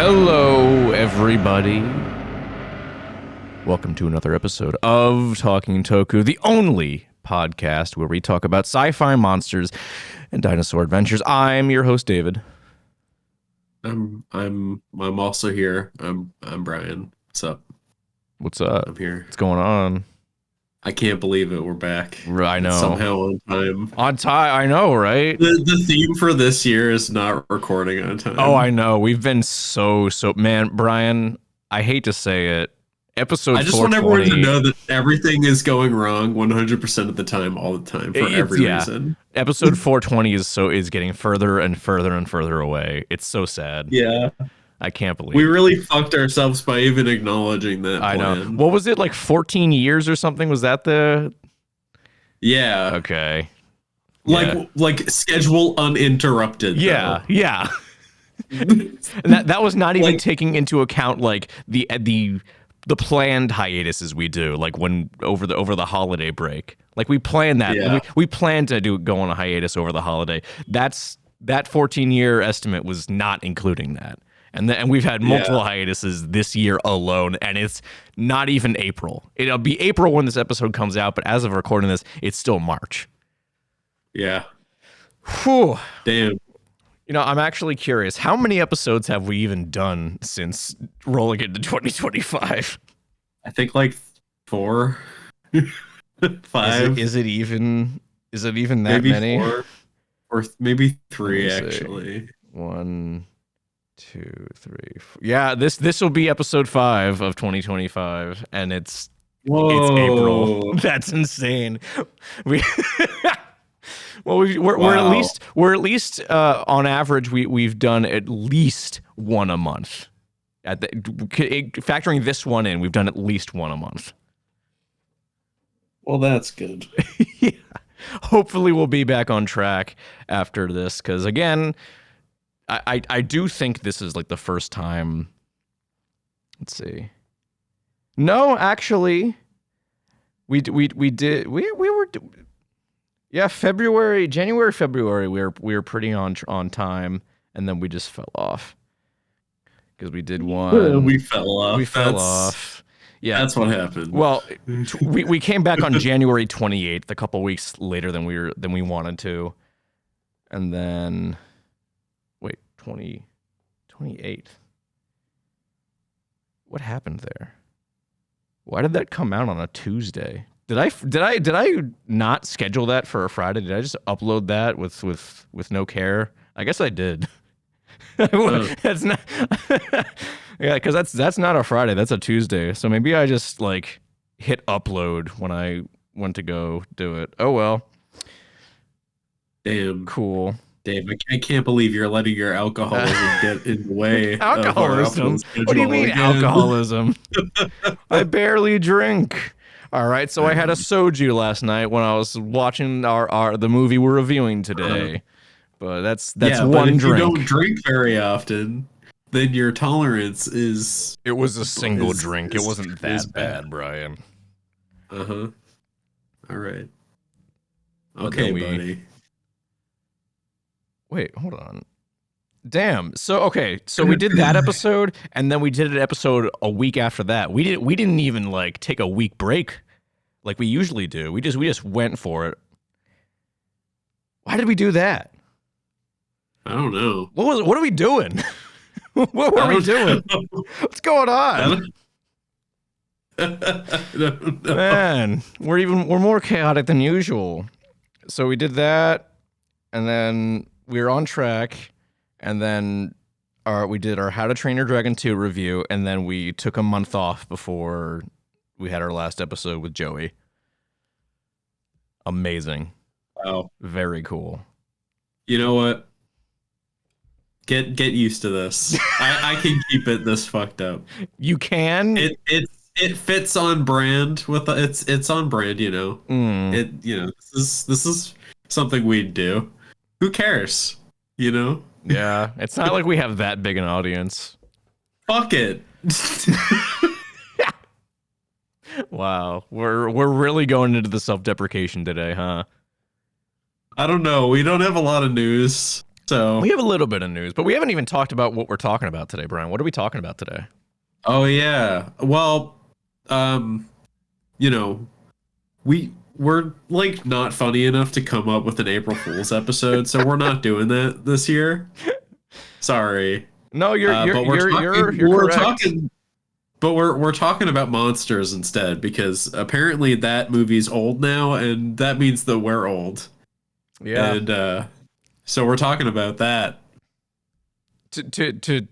Hello, everybody. Welcome to another episode of Talking Toku, the only podcast where we talk about sci-fi monsters and dinosaur adventures. I'm your host, David. I'm also here. I'm Brian. What's up? What's up? I'm here. What's going on? I can't believe it. We're back. I know. Somehow on time. On time, I know, right? The theme for this year is not recording on time. Oh, I know. We've been so man, Brian, I hate to say it. Episode 420. I just want everyone to know that everything is going wrong 100% of the time, all the time, for every reason. Episode 420 is getting further and further and further away. It's so sad. Yeah. I can't believe we really fucked ourselves by even acknowledging that. I know. What was it, like 14 years or something? Was that the? Yeah. Okay. Like schedule uninterrupted. Yeah. Though. Yeah. And that was not even taking into account like the planned hiatuses we do, like when over the holiday break. Like we planned that. Yeah. We planned to go on a hiatus over the holiday. That 14-year estimate was not including that. And we've had multiple hiatuses this year alone, and it's not even April. It'll be April when this episode comes out, but as of recording this, it's still March. Yeah. Whew. Damn. You know, I'm actually curious. How many episodes have we even done since rolling into 2025? I think like 4, 5. Is it even that maybe many? 4 or maybe 3 actually. 1, 2, 3, 4. Yeah, this will be episode 5 of 2025, and it's April. That's insane. We're at least on average we've done at least one a month. Factoring this one in, we've done at least one a month. Well, that's good. Yeah. Hopefully we'll be back on track after this, because again, I do think this is like the first time. Let's see. No, actually, we were. Yeah, January, February, we were pretty on time, and then we just fell off because we did one. We fell off. Yeah, that's what happened. Well, we came back on January 28th, a couple weeks later than we wanted to, and then. 28th. What happened there? Why did that come out on a Tuesday? Did I not schedule that for a Friday? Did I just upload that with no care? I guess I did. That's not. Yeah, because that's not a Friday. That's a Tuesday. So maybe I just like hit upload when I went to go do it. Oh well. Damn. Cool. Dave, I can't believe you're letting your alcoholism get in the way. Alcoholism? What do you mean alcoholism? I barely drink. All right, so I had a soju last night when I was watching the movie we're reviewing today. But that's one drink. If you don't drink very often, then your tolerance is. It was a single drink. It wasn't that bad, Brian. All right. Okay, buddy. Wait, hold on. Damn. So we did that episode, and then we did an episode a week after that. We didn't even like take a week break like we usually do. We just went for it. Why did we do that? I don't know. What are we doing? What were we doing? What's going on? I don't know. Man, we're more chaotic than usual. So we did that, and then we were on track, and then we did our How to Train Your Dragon 2 review, and then we took a month off before we had our last episode with Joey. Amazing. Wow. Very cool. You know what? Get used to this. I can keep it this fucked up. You can? It fits on brand with it's on brand, you know. This is something we'd do. Who cares? You know? Yeah, it's not like we have that big an audience. Fuck it. Wow, we're really going into the self-deprecation today, huh? I don't know. We don't have a lot of news. So we have a little bit of news, but we haven't even talked about what we're talking about today, Brian. What are we talking about today? oh yeah. Well, you know, we're like not funny enough to come up with an April Fool's episode, so we're not doing that this year. Sorry. No, you're we're correct. talking, but we're talking about monsters instead, because apparently that movie's old now, and that means that we're old. Yeah. And so we're talking about that. To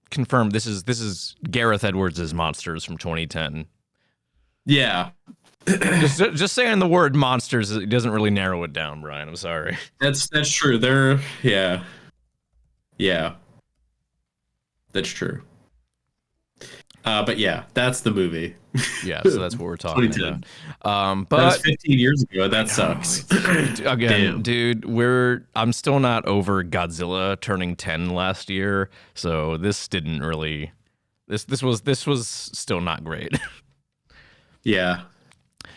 confirm, this is Gareth Edwards' Monsters from 2010. Yeah. just saying the word monsters, it doesn't really narrow it down, Brian. I'm sorry. That's true. Yeah. That's true. But yeah, that's the movie. Yeah, so that's what we're talking about. But that was 15 years ago. That sucks. Again, dude, I'm still not over Godzilla turning 10 last year, so this didn't really. This was still not great. Yeah.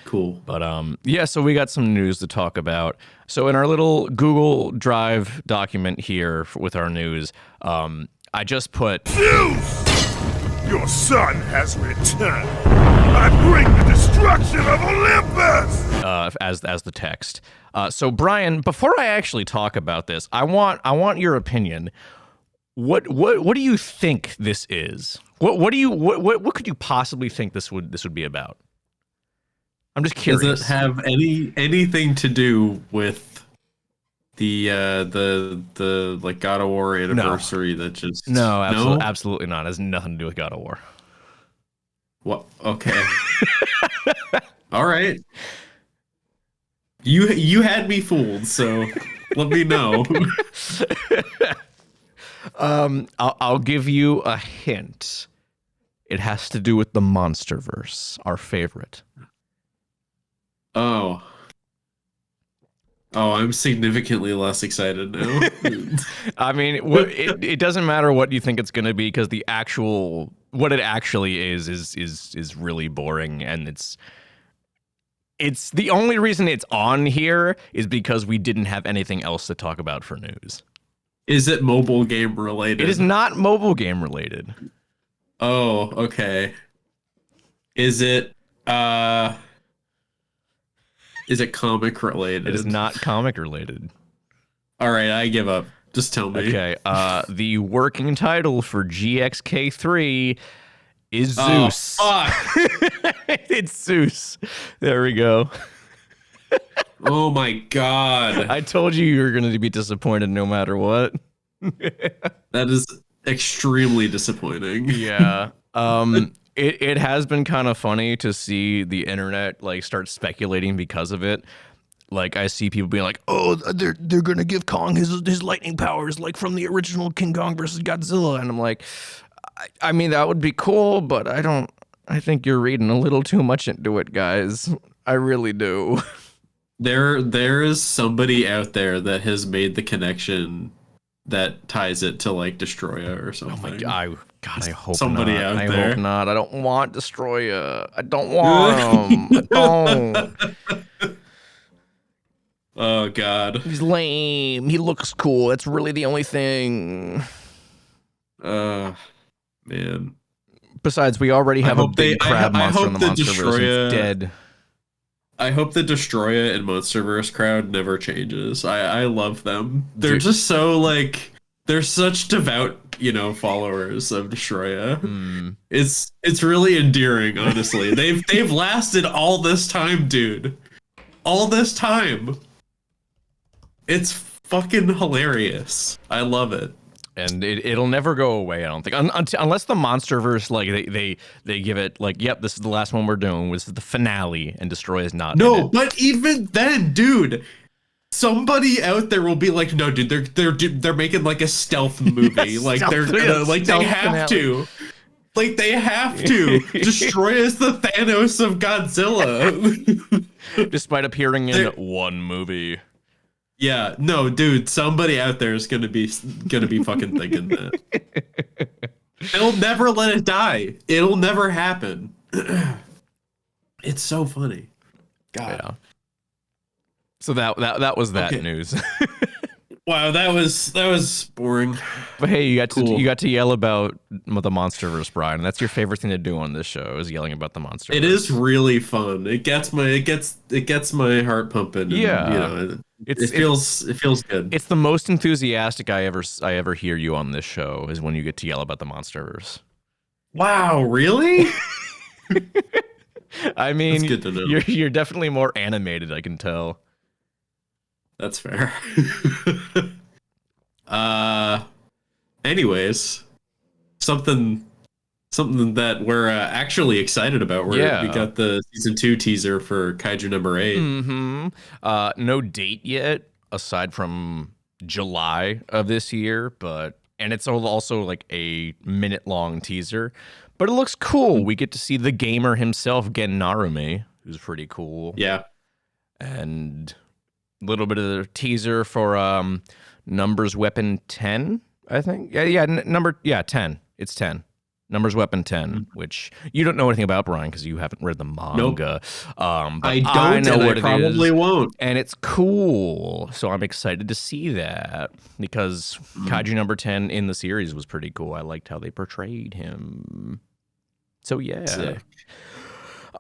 Cool. But yeah, so we got some news to talk about. So in our little Google Drive document here with our news, I just put Zeus! Your son has returned. I bring the destruction of Olympus! As the text. So Brian, before I actually talk about this, I want your opinion. What do you think this is? What could you possibly think this would be about? I'm just curious. Does it have anything to do with the like God of War anniversary? That just absolutely not. It has nothing to do with God of War. What? Okay. All right. You had me fooled, so let me know. I'll give you a hint. It has to do with the Monsterverse, our favorite. Oh, I'm significantly less excited now. I mean, it doesn't matter what you think it's going to be, because what it actually is really boring, and it's the only reason it's on here is because we didn't have anything else to talk about for news. Is it mobile game related? It is not mobile game related. Oh, okay. Is it comic related? It is not comic related. All right, I give up. Just tell me. Okay. The working title for GXK3 is Zeus. Fuck. It's Zeus. There we go. Oh my god. I told you were going to be disappointed no matter what. That is extremely disappointing. Yeah. It has been kind of funny to see the internet like start speculating because of it. Like I see people being like, "Oh, they're gonna give Kong his lightning powers like from the original King Kong versus Godzilla," and I'm like, I mean that would be cool, but I think you're reading a little too much into it, guys. I really do. There is somebody out there that has made the connection that ties it to like Destroya or something. Oh my god! I hope somebody not. out I there. hope not. I don't want Destroya. I don't want him. I don't. Oh god. He's lame. He looks cool. That's really the only thing. Man. Besides, we already have a big crab monster in the Monsterverse. Destroya, it's dead. I hope the Destroya and Monsterverse crowd never changes. I love them. They're just so like they're such devout, followers of Destroya. Mm. It's really endearing, honestly. they've lasted all this time, dude. All this time. It's fucking hilarious. I love it. And it'll never go away, I don't think, unless the Monsterverse like they give it like, yep, this is the last one we're doing. This is the finale, and Destroy is not. No, but even then, dude, somebody out there will be like, no, dude, they're making like a stealth movie, like they're gonna like they have to. Like they have to. Destroy is the Thanos of Godzilla. Despite appearing in one movie. Yeah, no, dude, somebody out there is gonna be fucking thinking that. They'll never let it die. It'll never happen. It's so funny. God. Yeah. So that was that news. Wow, that was boring. But hey, Cool. you got to yell about the MonsterVerse, Brian. That's your favorite thing to do on this show is yelling about the MonsterVerse. It is really fun. It gets my heart pumping. And, Yeah. it feels good. It's the most enthusiastic I ever hear you on this show is when you get to yell about the MonsterVerse. Wow, really? I mean, That's good to know. You're definitely more animated, I can tell. That's fair. Anyways, something that we're actually excited about. We got the season 2 teaser for Kaiju number 8. Mm-hmm. No date yet, aside from July of this year, and it's also like a minute-long teaser. But it looks cool. We get to see the gamer himself, Gen Narumi, who's pretty cool. Yeah. And a little bit of the teaser for Numbers Weapon 10, I think. Yeah, 10. It's 10. Numbers Weapon 10, which you don't know anything about, Brian, because you haven't read the manga. Nope. But I don't, know and what I probably won't. And it's cool. So I'm excited to see that because Kaiju number 10 in the series was pretty cool. I liked how they portrayed him. So yeah. Sick.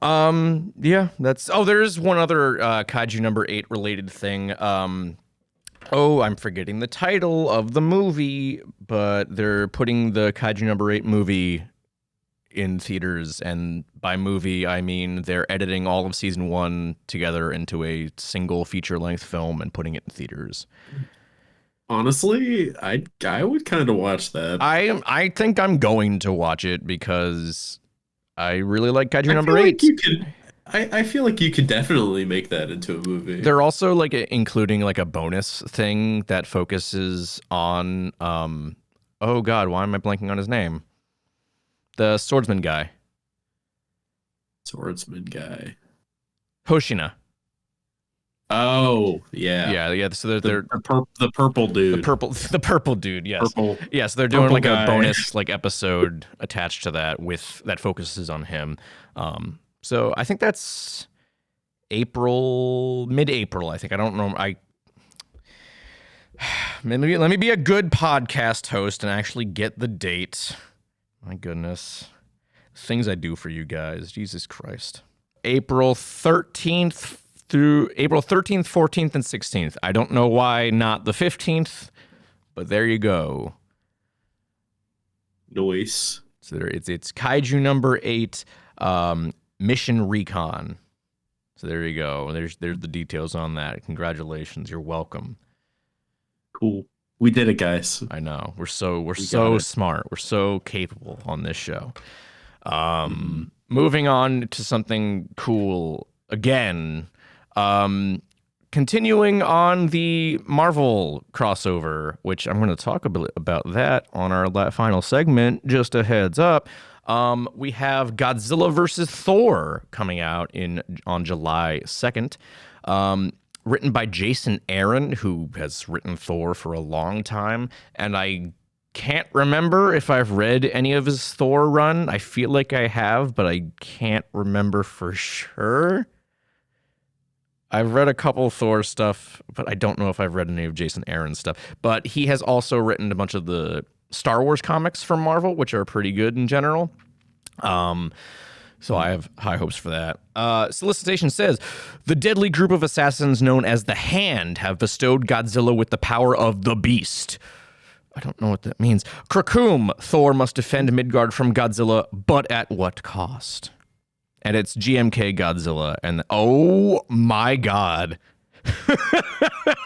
Yeah, there's one other Kaiju number 8 related thing. I'm forgetting the title of the movie, but they're putting the Kaiju number 8 movie in theaters, and by movie I mean they're editing all of season 1 together into a single feature-length film and putting it in theaters. Honestly, I would kind of watch that. I think I'm going to watch it because I really like Kaiju number 8. I feel like you could definitely make that into a movie. They're also like including like a bonus thing that focuses on oh god, why am I blanking on his name? The swordsman guy. Hoshina. Oh, yeah. Yeah. So they're the purple dude. The purple dude, yes. Purple. Yeah, so they're doing like guy. a bonus like episode attached to that that focuses on him. So I think that's mid-April, I think. I don't know. Let me be a good podcast host and actually get the date. My goodness. Things I do for you guys. Jesus Christ. April 13th through April 13th, 14th, and 16th. I don't know why not the 15th, but there you go. Nice. So it's Kaiju number 8, Mission Recon. So there you go. There's the details on that. Congratulations. You're welcome. Cool. We did it, guys. I know. We're so smart. We're so capable on this show. Moving on to something cool again. Continuing on the Marvel crossover, which I'm going to talk a bit about that on our final segment. Just a heads up. We have Godzilla versus Thor coming out on July 2nd. Written by Jason Aaron, who has written Thor for a long time, and I can't remember if I've read any of his Thor run. I feel like I have, but I can't remember for sure. I've read a couple Thor stuff, but I don't know if I've read any of Jason Aaron's stuff. But he has also written a bunch of the Star Wars comics from Marvel, which are pretty good in general. So I have high hopes for that. Solicitation says, the deadly group of assassins known as the Hand have bestowed Godzilla with the power of the Beast. I don't know what that means. Krakoom, Thor must defend Midgard from Godzilla, but at what cost? And it's GMK Godzilla, and oh my god.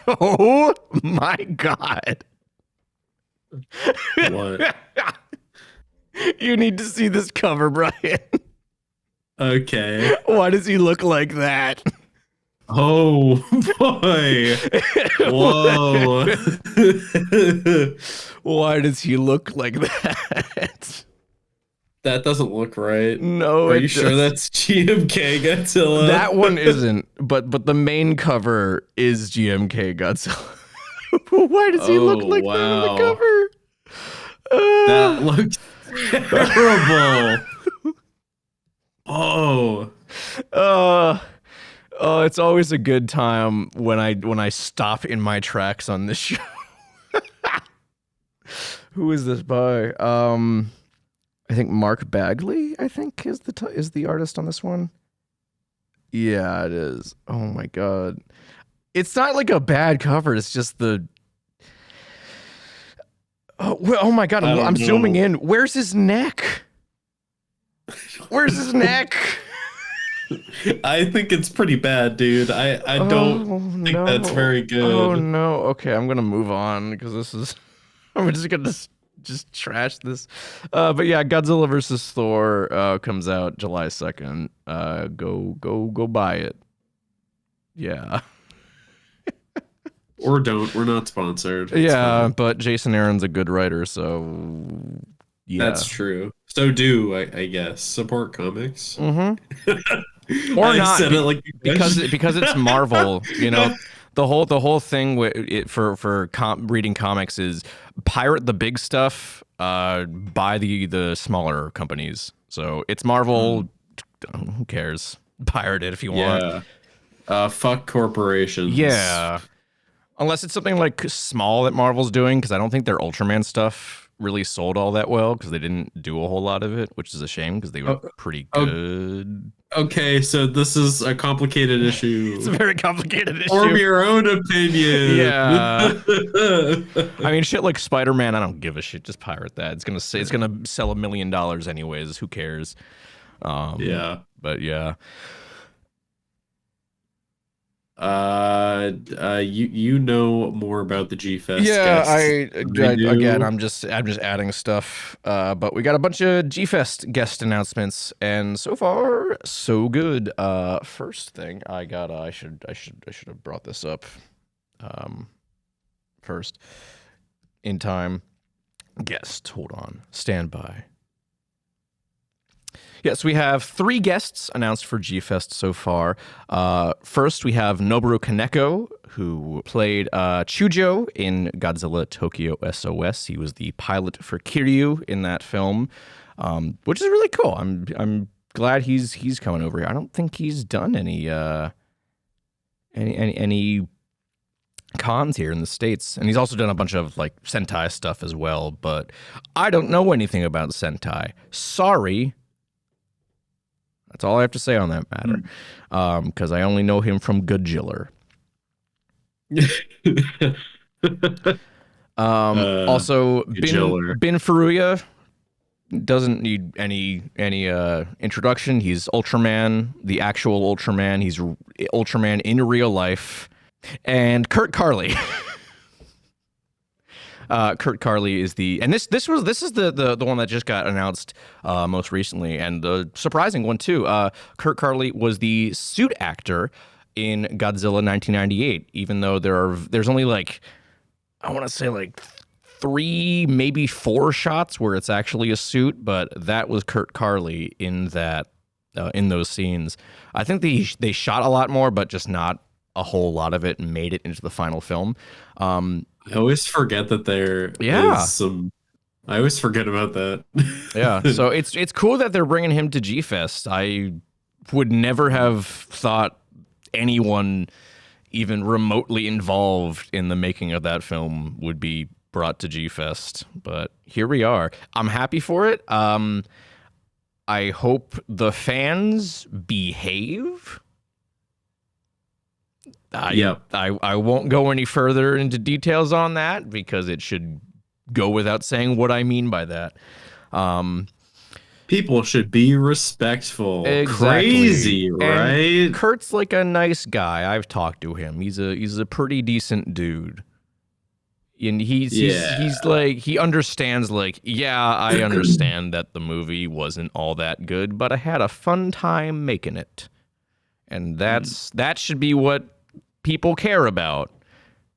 Oh my god. What? You need to see this cover, Brian. Okay. Why does he look like that? Oh boy. Whoa. Why does he look like that? That doesn't look right. No, Are you sure that's GMK Godzilla? That one isn't, but the main cover is GMK Godzilla. Why does he look like that on the cover? That looks terrible. Oh, it's always a good time when I stop in my tracks on this show. Who is this by? I think Mark Bagley, I think, is the artist on this one. Yeah, it is. Oh my god. It's not like a bad cover, it's just the oh my god, I'm zooming in. Where's his neck? Where's his neck? I think it's pretty bad, dude. I don't think that's very good. Oh no. Okay, I'm gonna move on because this is. I'm just gonna just trash this. But yeah, Godzilla versus Thor comes out July 2nd. Go buy it. Yeah. Or don't. We're not sponsored. It's fine. But Jason Aaron's a good writer, so yeah. That's true. So I guess support comics. Mm-hmm. Or not said it like because it's Marvel. You know, the whole thing for reading comics is pirate the big stuff, buy the smaller companies. So it's Marvel. Who cares? Pirate it if you want. Fuck corporations. Yeah. Unless it's something like small that Marvel's doing, because I don't think their Ultraman stuff really sold all that well because they didn't do a whole lot of it, which is a shame because they were pretty good. Okay, so this is a complicated issue. It's a very complicated issue. Form your own opinion. Yeah. I mean, shit like Spider-Man, I don't give a shit. Just pirate that. It's gonna sell $1 million anyways. Who cares? Yeah. But yeah. You know more about the G-Fest. Yeah, guests. Again, I'm just adding stuff. But we got a bunch of G-Fest guest announcements, and so far so good. First thing I got, I should have brought this up first in time. Guest, hold on, stand by. Yes, we have 3 guests announced for G-Fest so far. First, we have Noboru Kaneko, who played Chujo in Godzilla Tokyo SOS. He was the pilot for Kiryu in that film, which is really cool. I'm glad he's coming over here. I don't think he's done any cons here in the States, and he's also done a bunch of like Sentai stuff as well. But I don't know anything about Sentai. Sorry. That's all I have to say on that matter, because I only know him from Godzilla. Also, Bin Furuya doesn't need any introduction. He's Ultraman, the actual Ultraman. He's Ultraman in real life, and Kurt Carley. Kurt Carley is this is the one that just got announced most recently, and the surprising one too. Kurt Carley was the suit actor in Godzilla 1998, even though there's only like, I want to say like 3, maybe 4 shots where it's actually a suit, but that was Kurt Carley in those scenes. I think they shot a lot more, but just not a whole lot of it, and made it into the final film. I always forget that is some. I always forget about that. Yeah, so it's cool that they're bringing him to G-Fest. I would never have thought anyone even remotely involved in the making of that film would be brought to G-Fest, but here we are. I'm happy for it. I hope the fans behave. I won't go any further into details on that because it should go without saying what I mean by that. People should be respectful. Exactly. Crazy, right? And Kurt's like a nice guy. I've talked to him. He's a pretty decent dude. And he's like, he understands, like, yeah, I understand that the movie wasn't all that good, but I had a fun time making it. And that should be what people care about.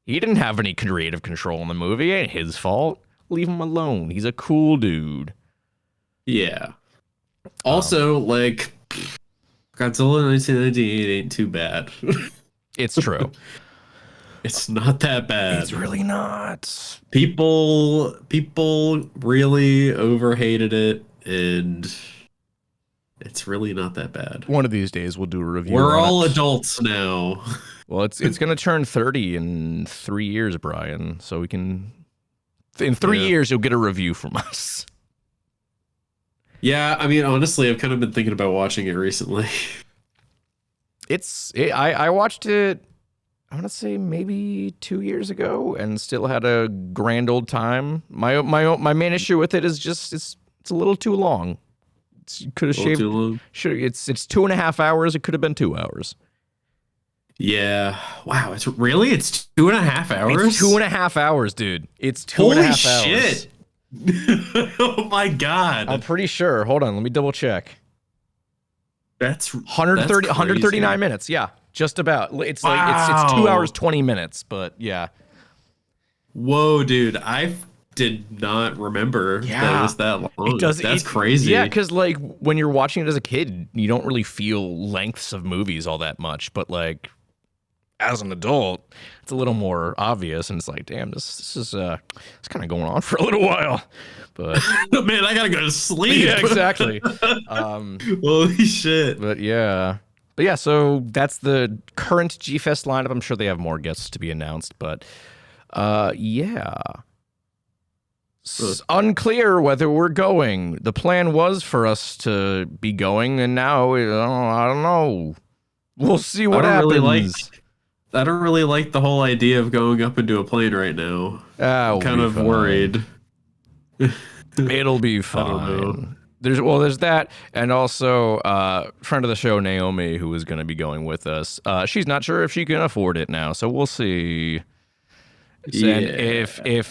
He didn't have any creative control in the movie. It ain't his fault. Leave him alone. He's a cool dude. Yeah. Also, like, Godzilla 1998 ain't too bad. It's true. It's not that bad. It's really not. People really overhated it, and it's really not that bad. One of these days we'll do a review. We're all adults now. Well, it's going to turn 30 in 3 years, Brian, so we can In 3 years, you'll get a review from us. Yeah, I mean, honestly, I've kind of been thinking about watching it recently. I watched it, I want to say maybe 2 years ago, and still had a grand old time. My main issue with it is just it's a little too long. Could have shaved. It's 2.5 hours. It could have been 2 hours. Yeah. Wow. It's 2.5 hours. It's 2.5 hours, dude. It's 2.5 hours. Holy shit! Oh my god. I'm pretty sure. Hold on. Let me double check. That's 139 minutes. Yeah, just about. It's like it's 2 hours 20 minutes. But yeah. Whoa, dude! I did not remember that it was that long. That's crazy. Yeah, because like when you're watching it as a kid, you don't really feel lengths of movies all that much. But like as an adult, it's a little more obvious, and it's like, damn, this is it's kind of going on for a little while. But man, I gotta go to sleep. Yeah, exactly. Holy shit. But yeah. So that's the current G-Fest lineup. I'm sure they have more guests to be announced, but yeah. Unclear whether we're going. The plan was for us to be going, and now I don't know. We'll see what happens. I don't really like the whole idea of going up into a plane right now. I'm kind of worried. It'll be fine. There's that, and also friend of the show Naomi, who is going to be going with us. She's not sure if she can afford it now, so we'll see. Yeah. And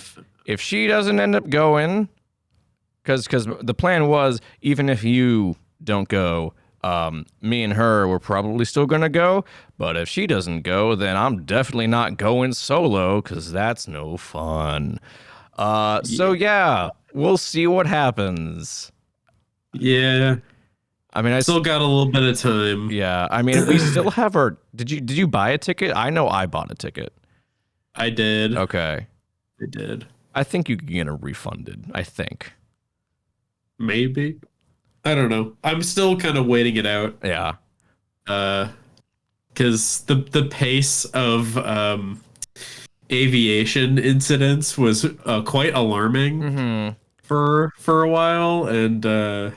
if she doesn't end up going, because the plan was, even if you don't go, me and her were probably still gonna go. But if she doesn't go, then I'm definitely not going solo, because that's no fun. So yeah, we'll see what happens. Yeah. I mean, I still got a little bit of time. Yeah. I mean, we still have our. Did you buy a ticket? I know I bought a ticket. I did. Okay. I did. I think you can get it refunded. I think. Maybe. I don't know. I'm still kind of waiting it out. Yeah. Because the pace of aviation incidents was quite alarming for a while, and I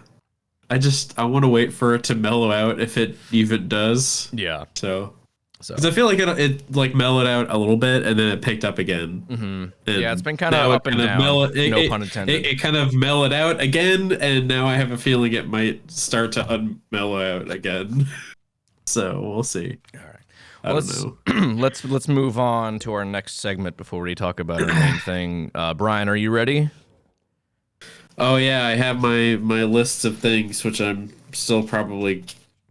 want to wait for it to mellow out, if it even does. Yeah. So because I feel like it like mellowed out a little bit, and then it picked up again. Yeah, it's been kind of up and down. No pun intended. It kind of mellowed out again, and now I have a feeling it might start to unmellow out again. So we'll see. All right. Well, let's move on to our next segment before we talk about our main thing. Brian, are you ready? Oh yeah, I have my lists of things, which I'm still probably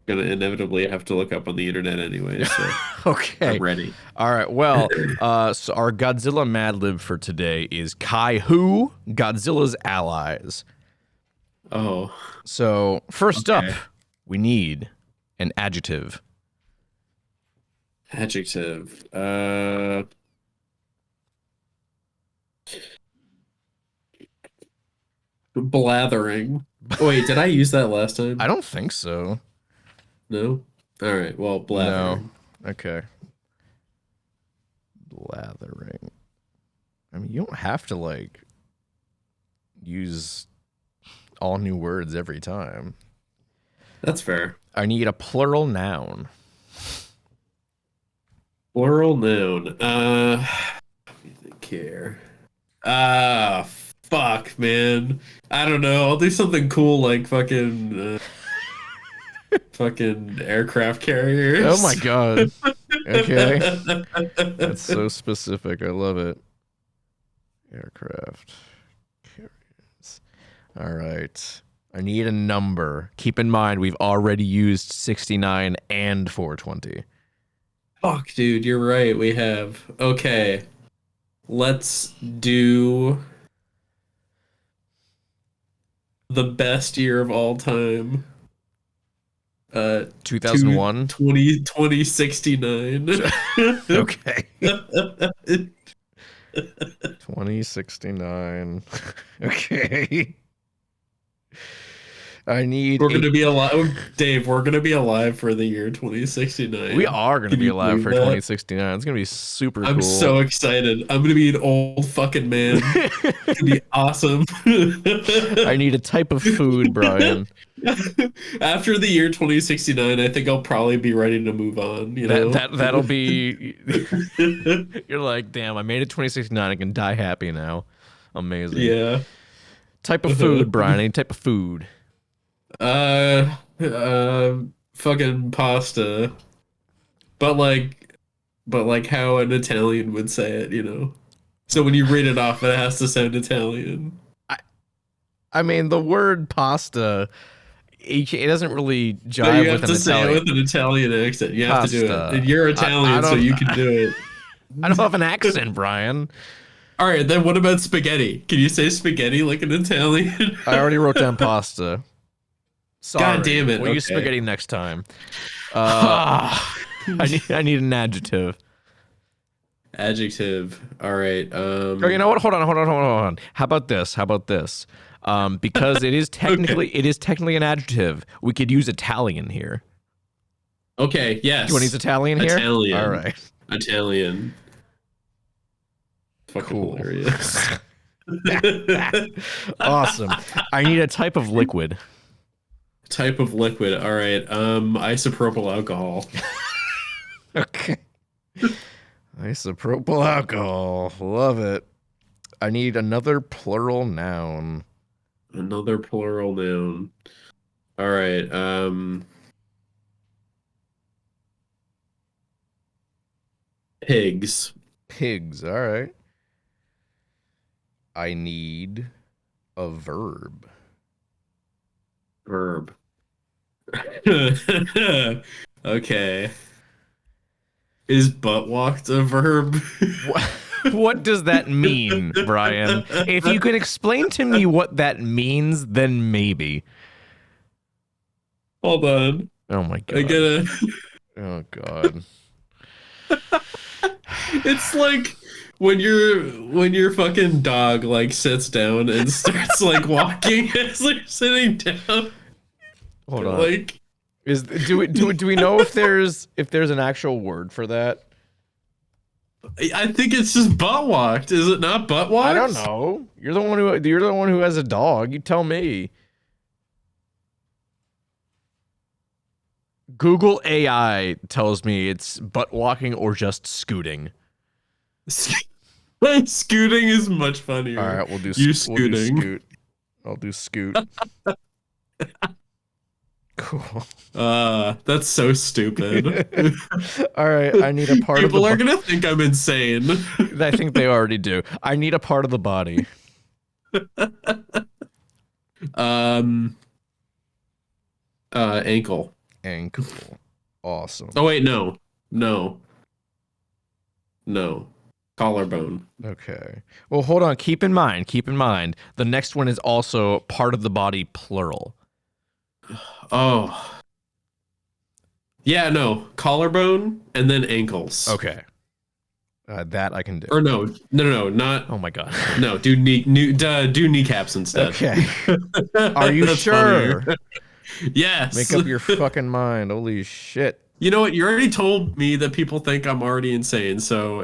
gonna inevitably have to look up on the internet anyway. So okay, I'm ready. All right. Well, so our Godzilla Mad Lib for today is Kaiju, Godzilla's allies. Oh. So first up, we need an adjective. Adjective. Blathering. Wait, did I use that last time? I don't think so. No? All right. Well, blathering. No. Okay. Blathering. I mean, you don't have to like use all new words every time. That's fair. I need a plural noun. Plural noun. Let me think here. Fuck, man. I don't know. I'll do something cool like fucking fucking aircraft carriers. Oh my god. Okay. That's so specific. I love it. Aircraft carriers. All right. I need a number. Keep in mind, we've already used 69 and 420. Fuck, dude, you're right. We have. Okay. Let's do the best year of all time. 2001? 2069. Okay. 2069. Okay. I need. We're gonna be alive, Dave. We're gonna be alive for the year 2069. We are gonna be alive for that? 2069. It's gonna be super cool. I'm so excited. I'm gonna be an old fucking man. It's gonna be awesome. I need a type of food, Brian. After the year 2069, I think I'll probably be ready to move on. You know, that'll be. You're like, damn, I made it 2069. I can die happy now. Amazing. Yeah. Type of food, Brian. Any type of food. Fucking pasta. But like how an Italian would say it, you know. So when you read it off, it has to sound Italian. I mean, the word pasta, it doesn't really jive No, you have with to an say Italian. it with an Italian accent. You have to do it. Pasta. And you're Italian, so you can do it. I don't have an accent, Brian. All right, then what about spaghetti? Can you say spaghetti like an Italian? I already wrote down pasta. Sorry. God damn it. We'll use spaghetti next time. I need an adjective. Adjective. All right. Oh, you know what? Hold on. How about this? Because it is technically an adjective. We could use Italian here. Okay, yes. Do you want to use Italian here? Italian. All right. Italian. Fucking Cool. hilarious. Awesome. I need a type of liquid. Type of liquid. All right. Isopropyl alcohol. Okay. Isopropyl alcohol. Love it. I need another plural noun. Another plural noun. All right. Pigs. Pigs. All right. I need a verb. Verb. Okay. Is butt walked a verb? What does that mean, Brian? If you can explain to me what that means, then maybe. Hold on. Oh my god. I gotta. Oh god. It's like when your fucking dog like sits down and starts like walking as they're sitting down. Hold on. Like, Do we know if there's an actual word for that? I think it's just butt walked. Is it not butt walked? I don't know. You're the one who has a dog. You tell me. Google AI tells me it's butt walking or just scooting. Scooting is much funnier. All right, we'll do scooting. scoot. I'll do scoot. Cool. That's so stupid. All right, I need a part of the People are gonna think I'm insane. I think they already do. I need a part of the body. Ankle. Ankle. Awesome. Oh wait, no. Collarbone. Okay. Well, hold on. Keep in mind. The next one is also part of the body, plural. Oh. Yeah, no. Collarbone and then ankles. Okay. That I can do. Or no, not. Oh my god. No, do kneecaps instead. Okay. Are you That's sure? funnier. Yes. Make up your fucking mind. Holy shit. You know what? You already told me that people think I'm already insane, so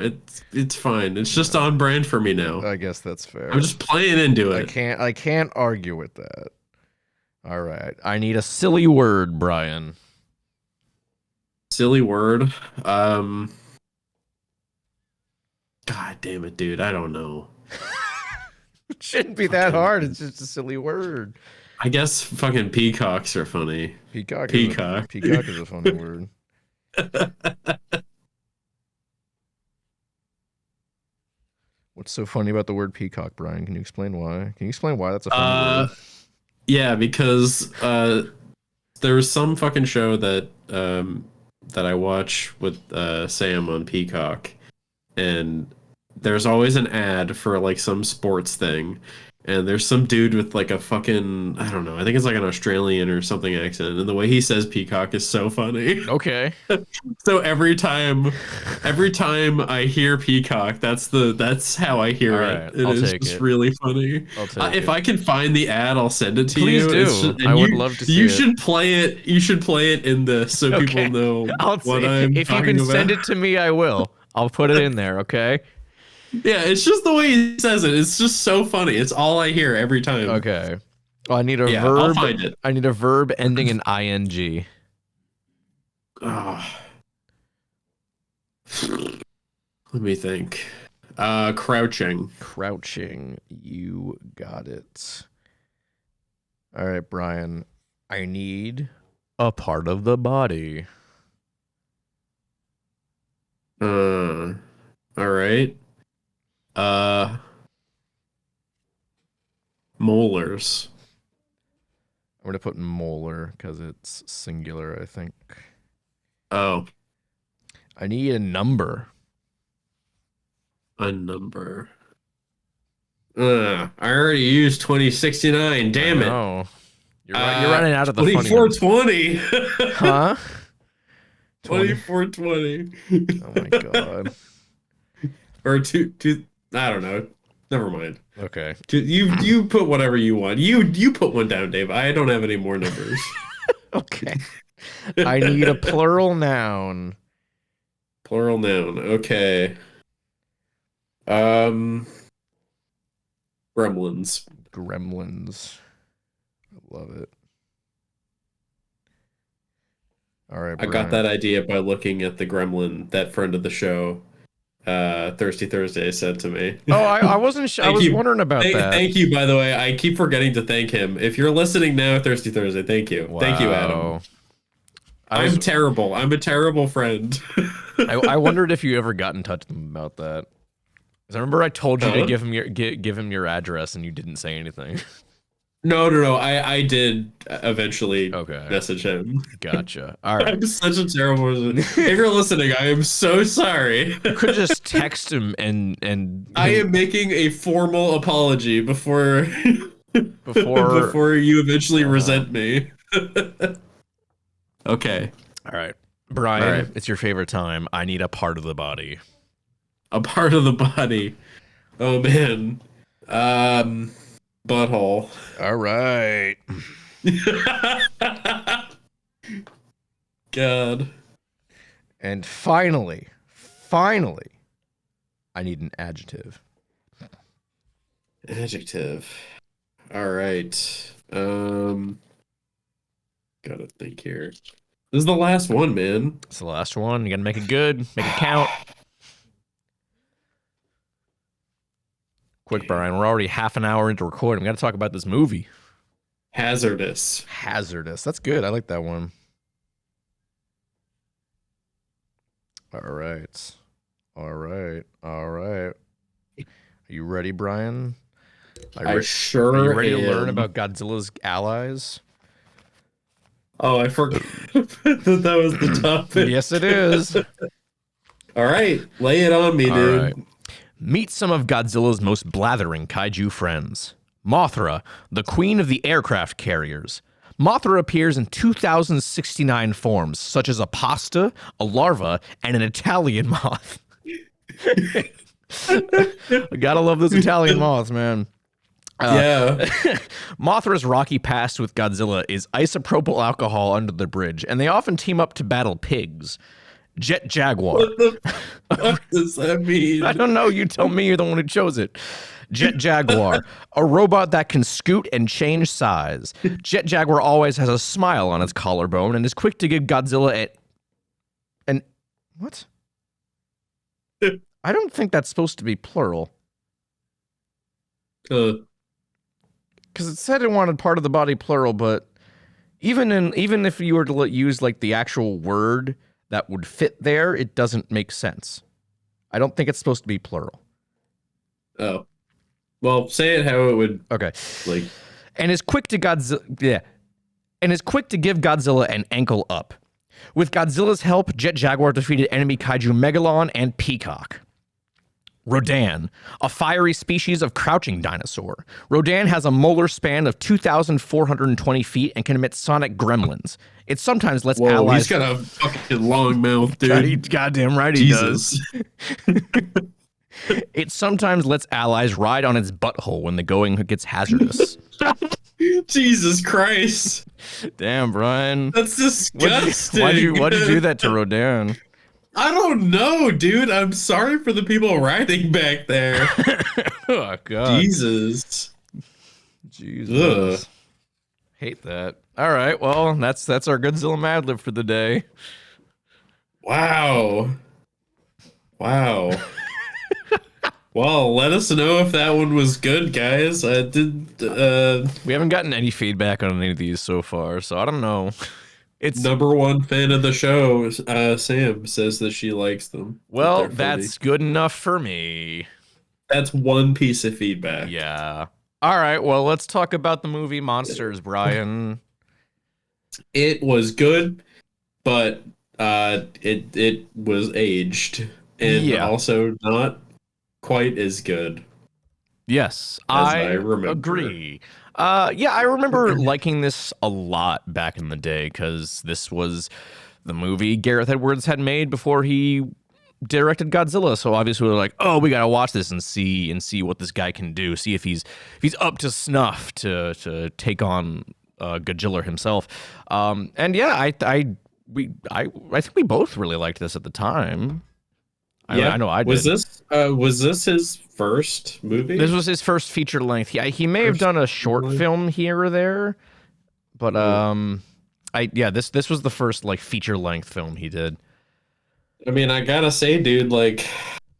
it's fine. It's just on brand for me now. I guess that's fair. I'm just playing into it. I can't argue with that. All right. I need a silly word, Brian. Silly word. God damn it, dude. I don't know. It shouldn't be that hard. It's just a silly word. I guess fucking peacocks are funny. Peacock Peacock. Is a funny word. What's so funny about the word peacock, Brian? Can you explain why? Can you explain why that's a funny word? Yeah, because there was some fucking show that I watch with Sam on Peacock, and there's always an ad for like some sports thing, and there's some dude with like a fucking, I don't know, I think it's like an Australian or something accent, and the way he says peacock is so funny. Okay. So every time I hear peacock, that's how I hear Alright, it. It I'll is take just it. really funny. I'll take If it. I can find the ad, I'll send it to Please you. do. It's just- and I would love to see You it. should play it. You should play it in this so people know what I'm if you talking can about. send it to me, I will. I'll put it in there, okay? Yeah, it's just the way he says it. It's just so funny. It's all I hear every time. Okay. Oh, I need a Yeah, verb. I'll find it. I need a verb ending in ing. Ah. Let me think. Crouching. Crouching. You got it. All right, Brian. I need a part of the body. All right. Molars. I'm going to put molar because it's singular, I think. Oh, I need a number. a number. I already used 2069. Damn it. No. You're running out of the funny 2420. Huh? 2420. Oh my god. Or two. I don't know. Never mind. Okay. You put whatever you want. You put one down, Dave. I don't have any more numbers. Okay. I need a plural noun. Plural noun. Okay. Gremlins. Gremlins. I love it. All right, I got that idea by looking at the gremlin that friend of the show, Thirsty Thursday, said to me. Oh, I wasn't sure. I was wondering about that. Thank you, by the way. I keep forgetting to thank him. If you're listening now, Thirsty Thursday, thank you. Thank you, Adam. I'm terrible. I'm a terrible friend. I wondered if you ever got in touch with him about that. 'Cause I remember I told you to give him your address and you didn't say anything. No. I did eventually message him. Gotcha. All right. I'm such a terrible person. If you're listening, I am so sorry. You could just text him and I am making a formal apology before you eventually resent me. Okay. All right. Brian, It's your favorite time. I need a part of the body. A part of the body. Oh man. Butthole. All right. God. And finally, I need an adjective. Adjective. All right. Gotta think here. This is the last one, man. It's the last one. You gotta make it good. Make it count. Quick, Brian. We're already half an hour into recording. We gotta talk about this movie. Hazardous. Hazardous. That's good. I like that one. All right. Are you ready, Brian? I sure Are you ready am. to learn about Godzilla's allies? Oh, I forgot that was the topic. Yes, it is. All right. Lay it on me, dude. All right. Meet some of Godzilla's most blathering kaiju friends. Mothra, the queen of the aircraft carriers. Mothra appears in 2,069 forms, such as a pasta, a larva, and an Italian moth. I gotta love those Italian moths, man. Yeah. Mothra's rocky past with Godzilla is isopropyl alcohol under the bridge, and they often team up to battle pigs. Jet Jaguar. What the fuck does that mean? I don't know. You tell me. You're the one who chose it. Jet Jaguar, a robot that can scoot and change size. Jet Jaguar always has a smile on its collarbone and is quick to give Godzilla an what? I don't think that's supposed to be plural. Because it said it wanted part of the body plural, but even if you were to use like the actual word that would fit there, it doesn't make sense. I don't think it's supposed to be plural. Oh. Well, say it how it would. Okay. Like. And is quick to give Godzilla an ankle up. With Godzilla's help, Jet Jaguar defeated enemy kaiju Megalon and Peacock. Rodan, a fiery species of crouching dinosaur. Rodan has a molar span of 2,420 feet and can emit sonic gremlins. It sometimes lets allies... He's got a fucking long mouth, dude. Goddamn right he does. It sometimes lets allies ride on its butthole when the going gets hazardous. Jesus Christ. Damn, Brian. That's disgusting. Why'd you do that to Rodan? I don't know, dude. I'm sorry for the people riding back there. Oh, God. Jesus. Ugh. Hate that. All right, well, that's our Godzilla Mad Lib for the day. Wow. Well, let us know if that one was good, guys. We haven't gotten any feedback on any of these so far, so I don't know. It's #1 fan of the show, Sam, says that she likes them. Well, that's good enough for me. That's one piece of feedback. Yeah. All right, well, let's talk about the movie Monsters, Brian. It was good, but it was aged and also not quite as good. Yes, I agree. I remember liking this a lot back in the day because this was the movie Gareth Edwards had made before he directed Godzilla. So obviously we're like, oh, we gotta watch this and see what this guy can do. See if he's up to snuff to take on Godzilla himself. And yeah, I think we both really liked this at the time. I know I did. Was this his first movie? This was his first feature length. He may have done a short film here or there, but this was the first like feature length film he did. I mean, I gotta say, dude, like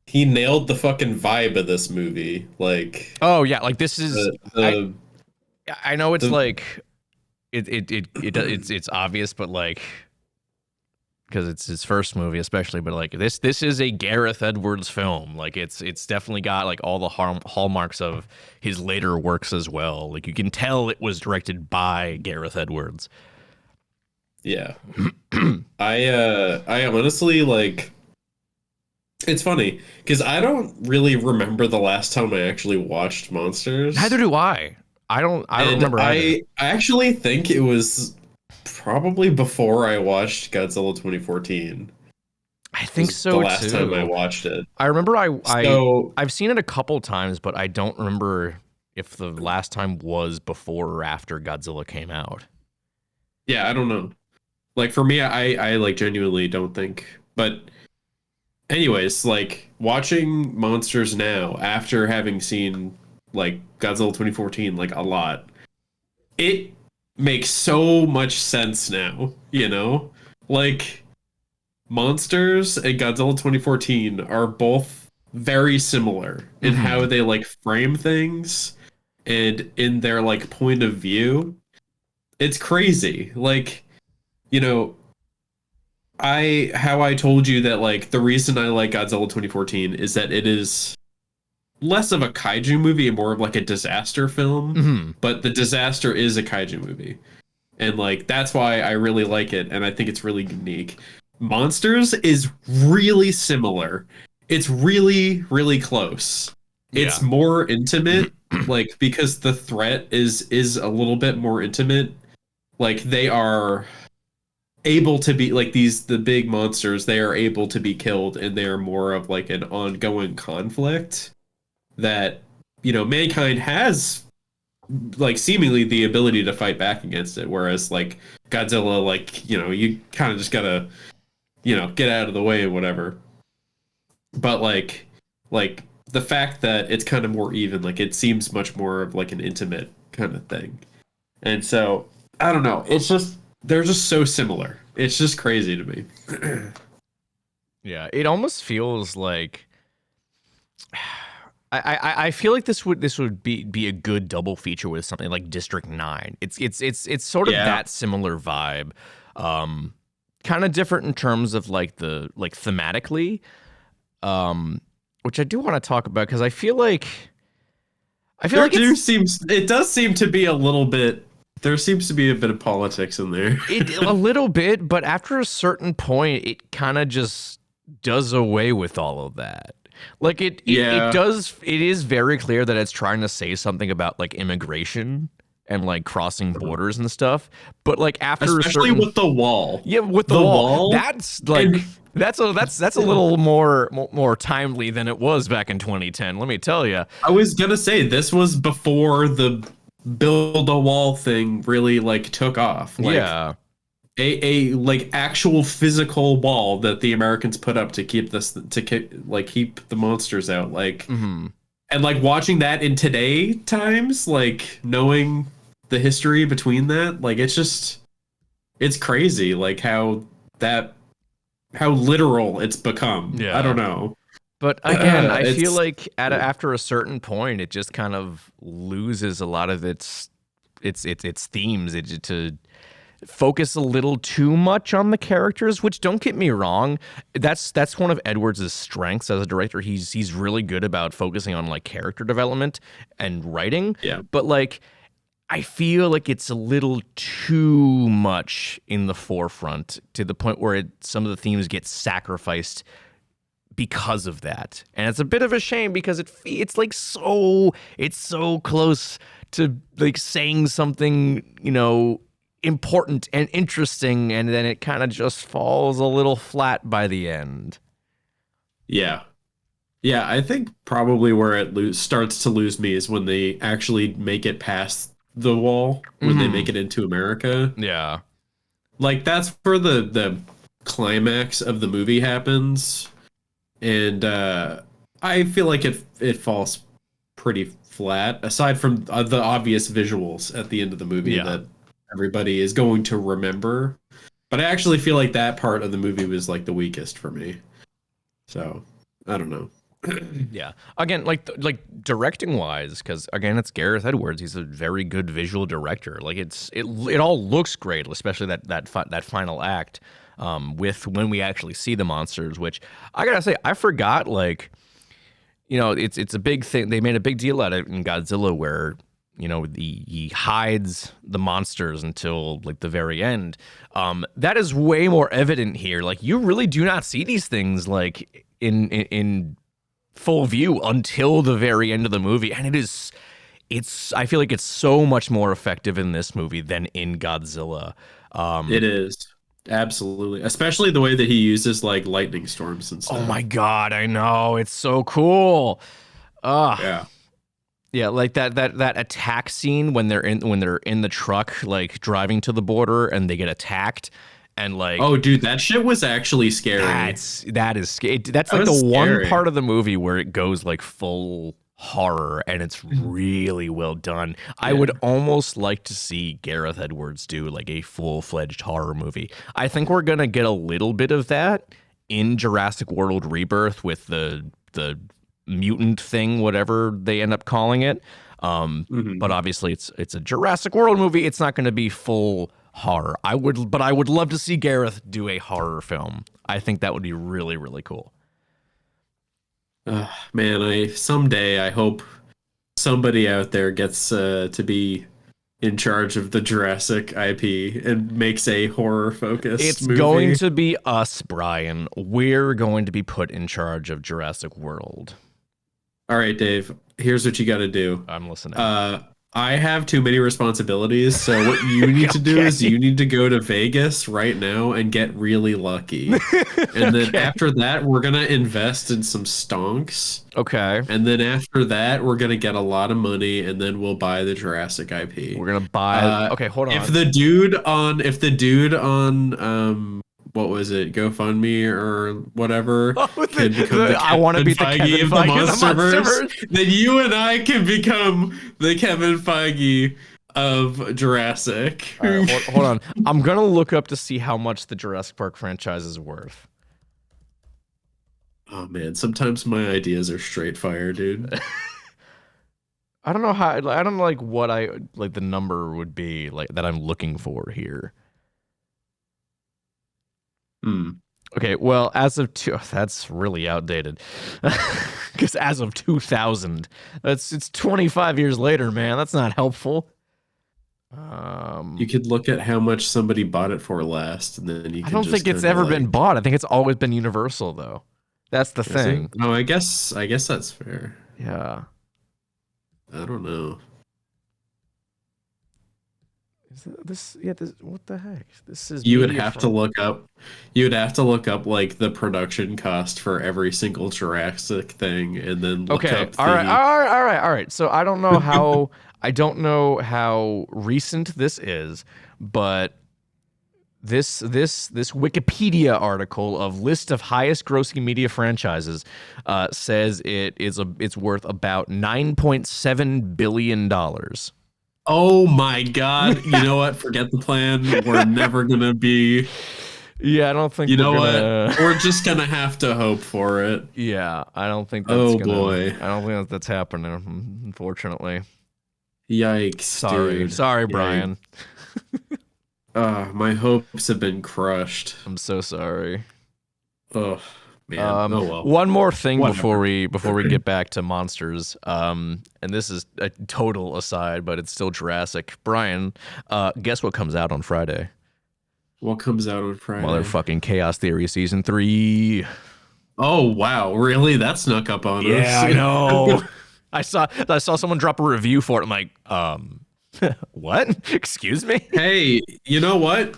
he nailed the fucking vibe of this movie. Like, oh yeah, like this is. I know it's like it's obvious, but like. Because it's his first movie, especially, but like this is a Gareth Edwards film. Like it's definitely got like all the hallmarks of his later works as well. Like you can tell it was directed by Gareth Edwards. Yeah, I honestly like. It's funny because I don't really remember the last time I actually watched Monsters. Neither do I. I don't remember. I actually think it was. Probably before I watched Godzilla 2014. I think so the too. Last time I watched it. I remember I've seen it a couple times, but I don't remember if the last time was before or after Godzilla came out. Yeah, I don't know. Like for me, I like genuinely don't think. But anyways, like watching Monsters now after having seen like Godzilla 2014 like a lot, it makes so much sense now, you know? Like Monsters and Godzilla 2014 are both very similar in how they like frame things and in their like point of view. It's crazy. Like, you know, how I told you that like the reason I like Godzilla 2014 is that it is less of a kaiju movie and more of like a disaster film, but the disaster is a kaiju movie. And like that's why I really like it and I think it's really unique. Monsters is really similar. It's really, really close. Yeah. It's more intimate, like because the threat is a little bit more intimate. Like they are able to be like the big monsters, they are able to be killed and they are more of like an ongoing conflict that, you know, mankind has like seemingly the ability to fight back against it, whereas like Godzilla, like, you know, you kind of just gotta, you know, get out of the way or whatever. But like the fact that it's kind of more even, like it seems much more of like an intimate kind of thing. And so I don't know, it's just they're just so similar. It's just crazy to me. Yeah, it almost feels like I feel like this would be a good double feature with something like District 9. It's sort of that similar vibe. Kind of different in terms of like the like thematically. Which I do want to talk about because I feel like it does seem to be a little bit. There seems to be a bit of politics in there. A little bit, but after a certain point, it kind of just does away with all of that. Like it is very clear that it's trying to say something about like immigration and like crossing borders and stuff. But like after especially with the wall. Yeah, with the wall. That's like that's a little more timely than it was back in 2010, let me tell you. I was gonna say this was before the build a wall thing really like took off. Like, yeah. A like actual physical wall that the Americans put up to keep keep the monsters out, like and like watching that in today times, like knowing the history between that, like it's crazy like how literal it's become. Yeah. I don't know. But again, I feel like after a certain point, it just kind of loses a lot of its themes. To focus a little too much on the characters, which, don't get me wrong, that's one of Edwards' strengths as a director. He's really good about focusing on like character development and writing. Yeah. But like, I feel like it's a little too much in the forefront to the point where some of the themes get sacrificed because of that. And it's a bit of a shame because it's like it's so close to like saying something, you know, important and interesting, and then it kind of just falls a little flat by the end. Yeah, I think probably where it starts to lose me is when they actually make it past the wall, when they make it into America. Yeah, like that's where the climax of the movie happens, and I feel like it falls pretty flat aside from the obvious visuals at the end of the movie that everybody is going to remember. But I actually feel like that part of the movie was like the weakest for me. So I don't know. Yeah. Again, like directing wise, because again, it's Gareth Edwards. He's a very good visual director. Like it all looks great, especially that final act with when we actually see the monsters. Which I gotta say, I forgot. Like, you know, it's a big thing. They made a big deal out of it in Godzilla, where, you know, he hides the monsters until like the very end. That is way more evident here. Like, you really do not see these things like in full view until the very end of the movie, and I feel like it's so much more effective in this movie than in Godzilla. It is. Absolutely. Especially the way that he uses like lightning storms and stuff. Oh my god, I know. It's so cool. Yeah. Yeah, like that attack scene when they're in the truck, like driving to the border and they get attacked, and like, oh dude, that shit was actually scary. That's like the one part of the movie where it goes like full horror, and it's really well done. Yeah. I would almost like to see Gareth Edwards do like a full-fledged horror movie. I think we're gonna get a little bit of that in Jurassic World Rebirth with the mutant thing, whatever they end up calling it. But obviously it's a Jurassic World movie. It's not going to be full horror. I would love to see Gareth do a horror film. I think that would be really, really cool. Man, someday I hope somebody out there gets to be in charge of the Jurassic IP and makes a horror focused movie. It's going to be us, Brian. We're going to be put in charge of Jurassic World. All right, Dave, here's what you got to do. I'm listening. I have too many responsibilities, so what you need to do is you need to go to Vegas right now and get really lucky. And then after that, we're going to invest in some stonks. Okay. And then after that, we're going to get a lot of money, and then we'll buy the Jurassic IP. We're going to buy... okay, hold on. If the dude on what was it, GoFundMe or whatever, could become I want to be the Kevin of the Monsterverse, then you and I can become the Kevin Feige of Jurassic. All right, hold on. I'm going to look up to see how much the Jurassic Park franchise is worth. Oh, man. Sometimes my ideas are straight fire, dude. I don't know how... I don't know, like, what the number would be, like, that I'm looking for here. Okay, well, that's really outdated. Because as of 2000, it's 25 years later, man. That's not helpful. You could look at how much somebody bought it for last, and then you can I don't think it's ever been bought. I think it's always been Universal, though. That's the thing. No, I guess that's fair. Yeah. I don't know. This what the heck? This is You would have to look up like the production cost for every single Jurassic thing and then look up all right. So I don't know how recent this is, but this Wikipedia article of list of highest grossing media franchises says it's worth about $9.7 billion. Oh my god! You know what? Forget the plan. We're never gonna be. Yeah, I don't think. You know what? We're just gonna have to hope for it. Yeah, I don't think. That's I don't think that's happening. Unfortunately. Yikes! Sorry, Brian. My hopes have been crushed. I'm so sorry. Oh man. Oh well. One more thing before we get back to monsters. And this is a total aside, but it's still Jurassic. Brian, guess what comes out on Friday? What comes out on Friday? Motherfucking Chaos Theory Season 3. Oh wow, really? That snuck up on us. Yeah, I know. I saw someone drop a review for it. I'm like, what? Excuse me? Hey, you know what?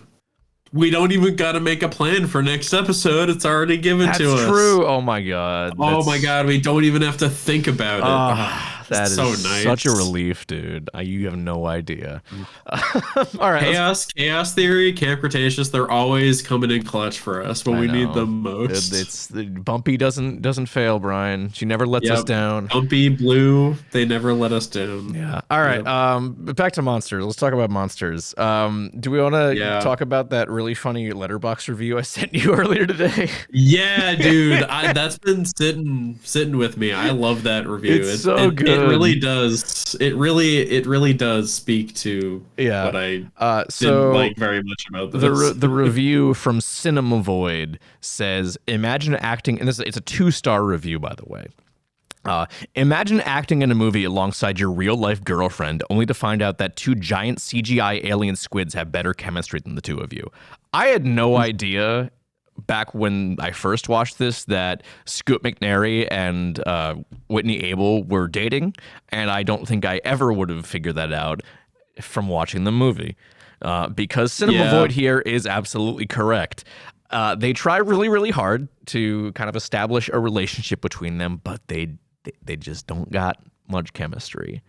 We don't even got to make a plan for next episode. It's already given to us. That's true. Oh my god. Oh my god. We don't even have to think about it. That is so nice. Such a relief, dude. You have no idea. All right. Chaos Theory, Camp Cretaceous, they're always coming in clutch for us when we need them most. It's Bumpy doesn't fail, Brian. She never lets us down. Bumpy, Blue, they never let us down. Yeah. All right. Back to monsters. Let's talk about monsters. Do we want to talk about that really funny Letterboxd review I sent you earlier today? Yeah, dude. That's been sitting with me. I love that review. It's so good. It really does. It really does speak to what I didn't like very much about this. The review from Cinema Void says, imagine acting, and it's a 2-star review, by the way. Imagine acting in a movie alongside your real-life girlfriend, only to find out that 2 giant CGI alien squids have better chemistry than the 2 of you. I had no idea back when I first watched this that Scoot McNairy and Whitney Able were dating, and I don't think I ever would have figured that out from watching the movie, because Cinema Void here is absolutely correct. They try really, really hard to kind of establish a relationship between them, but they just don't got much chemistry,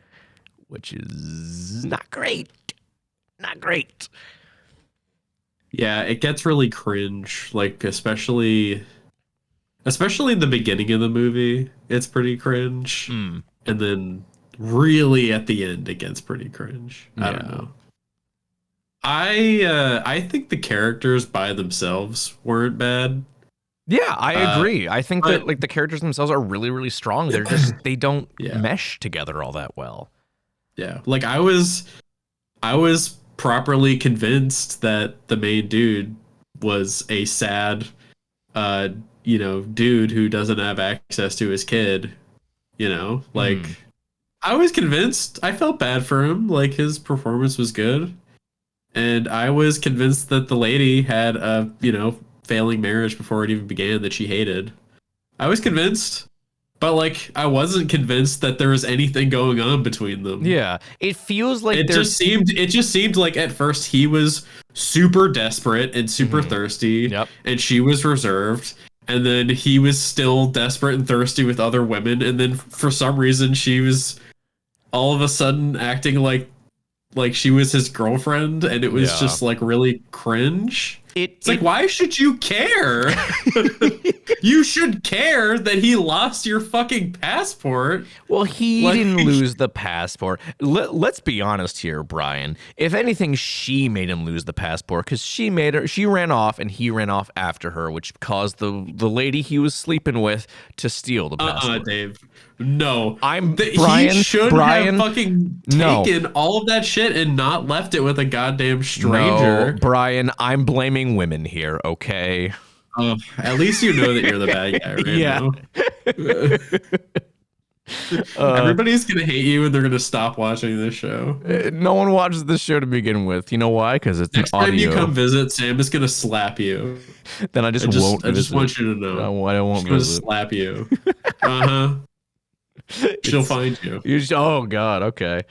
which is not great. Not great. Yeah, it gets really cringe, like especially in the beginning of the movie, it's pretty cringe. And then really at the end it gets pretty cringe. I don't know. I think the characters by themselves weren't bad. Yeah, I agree. I think that like the characters themselves are really, really strong. They're just they don't mesh together all that well. Yeah. Like I was properly convinced that the main dude was a sad dude who doesn't have access to his kid, like I was convinced. I felt bad for him, like his performance was good, and I was convinced that the lady had a failing marriage before it even began that she hated. I was convinced. But like, I wasn't convinced that there was anything going on between them. Yeah, it feels like it just seemed like at first he was super desperate and super thirsty, and she was reserved, and then he was still desperate and thirsty with other women, and then for some reason she was all of a sudden acting like she was his girlfriend, and it was just like really cringe. It's like, why should you care? You should care that he lost your fucking passport. Well, he didn't lose the passport. Let's be honest here, Brian. If anything, she made him lose the passport because she ran off and he ran off after her, which caused the lady he was sleeping with to steal the passport. Dave. No. Brian. He should have fucking taken all of that shit and not left it with a goddamn stranger. No, Brian, I'm blaming women here, okay? At least you know that you're the bad guy right now. Everybody's gonna hate you, and they're gonna stop watching this show. No one watches this show to begin with. You know why? Because it's Next an audio. time you come visit, Sam is gonna slap you. Then I just won't. I just visit. want you to know. No, I won't She's gonna visit. slap you. She'll find you. Oh God. Okay.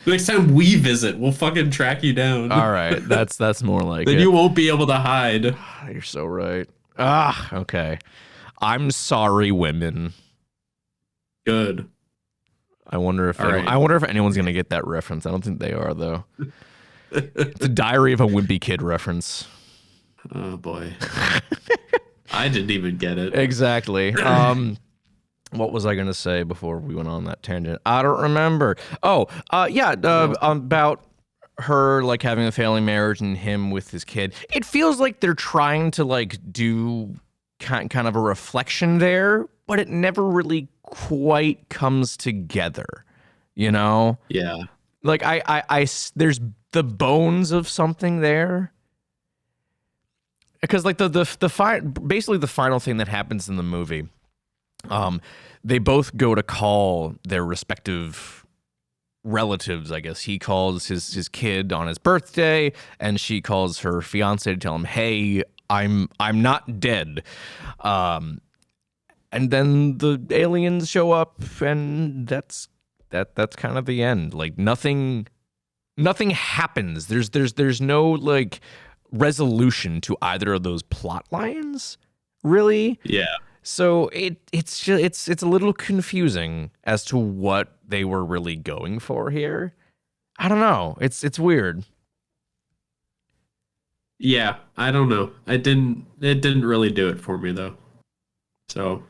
Next time we visit, we'll fucking track you down. All right. That's more like Then it. you won't be able to hide. You're so right. Okay. I'm sorry, women. Good. I wonder if Right. I wonder if anyone's gonna get that reference. I don't think they are though. It's a Diary of a Wimpy Kid reference. Oh boy. I didn't even get it. Exactly. What was I gonna say before we went on that tangent? I don't remember. About her like having a failing marriage and him with his kid. It feels like they're trying to like do kind of a reflection there, but it never really quite comes together, you know? Yeah. Like I there's the bones of something there. Because like basically the final thing that happens in the movie, they both go to call their respective relatives, I guess. He calls his kid on his birthday, and she calls her fiance to tell him, "Hey, I'm not dead." And then the aliens show up, and that's kind of the end. Like nothing happens. There's no like resolution to either of those plot lines, really. Yeah. So it's a little confusing as to what they were really going for here. I don't know. It's weird. Yeah, I don't know. It didn't really do it for me though. So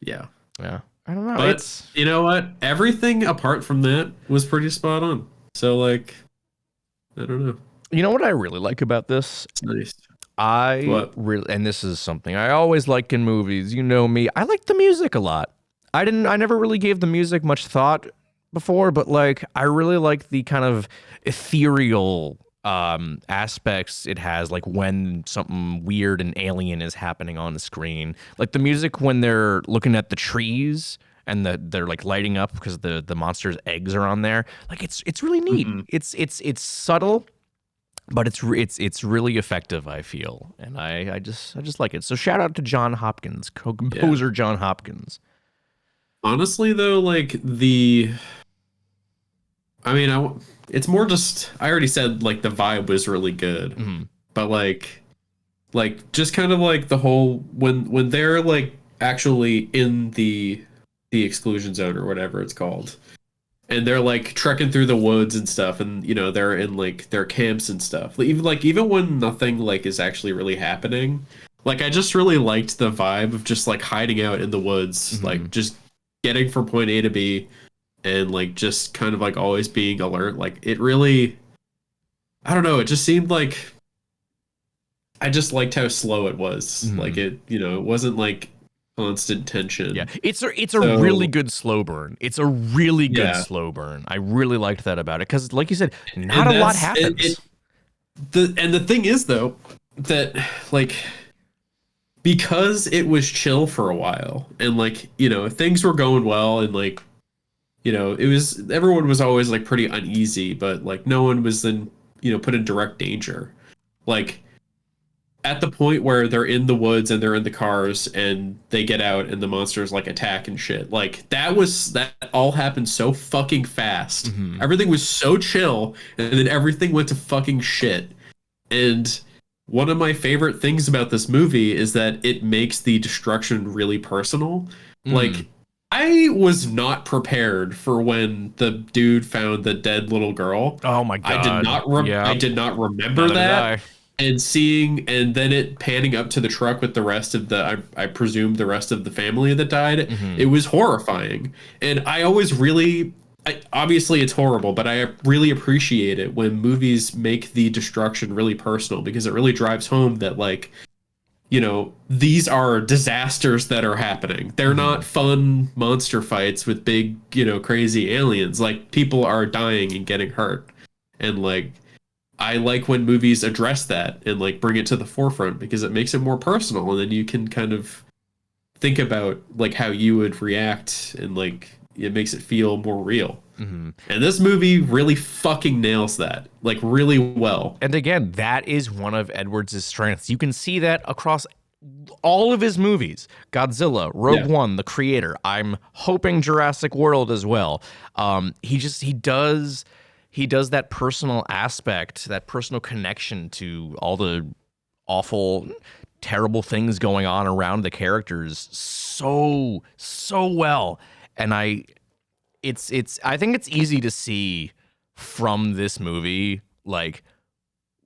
yeah. Yeah. I don't know. But you know what? Everything apart from that was pretty spot on. So like I don't know. You know what I really like about this? It's nice. And this is something I always like in movies. You know me. I like the music a lot. I never really gave the music much thought before, but like I really like the kind of ethereal aspects it has, like when something weird and alien is happening on the screen. Like the music when they're looking at the trees and they're like lighting up because the monster's eggs are on there. Like it's really neat. Mm-hmm. It's subtle. But it's really effective, I feel, and I just like it. So shout out to John Hopkins, composer John Hopkins. Honestly, though, like it's more just I already said like the vibe was really good, but like just kind of like the whole when they're like actually in the exclusion zone or whatever it's called. And they're like trekking through the woods and stuff, and you know they're in like their camps and stuff. Even when nothing like is actually really happening, like I just really liked the vibe of just like hiding out in the woods, like just getting from point A to B, and like just kind of like always being alert. Like it really, I don't know. It just seemed like I just liked how slow it was. Like it, you know, it wasn't like constant tension. Yeah, it's a really good slow burn. It's a really good slow burn. I really liked that about it because, like you said, not a lot happens. The thing is though that like because it was chill for a while and like you know things were going well and like you know everyone was always like pretty uneasy, but like no one was then you know put in direct danger. Like at the point where they're in the woods and they're in the cars and they get out and the monsters like attack and shit, like that all happened so fucking fast. Everything was so chill and then everything went to fucking shit. And one of my favorite things about this movie is that it makes the destruction really personal. Like I was not prepared for when the dude found the dead little girl. Oh my god. I did not remember that. And and then it panning up to the truck with the rest of I presume the rest of the family that died. It was horrifying. And I always obviously it's horrible, but I really appreciate it when movies make the destruction really personal because it really drives home that like, you know, these are disasters that are happening. They're not fun monster fights with big, you know, crazy aliens. Like people are dying and getting hurt. And like, I like when movies address that and like bring it to the forefront because it makes it more personal and then you can kind of think about like how you would react, and like it makes it feel more real. And this movie really fucking nails that, like really well. And again, that is one of Edwards' strengths. You can see that across all of his movies. Godzilla, Rogue One, The Creator. I'm hoping Jurassic World as well. He does that personal aspect, that personal connection to all the awful, terrible things going on around the characters so well. And I think it's easy to see from this movie like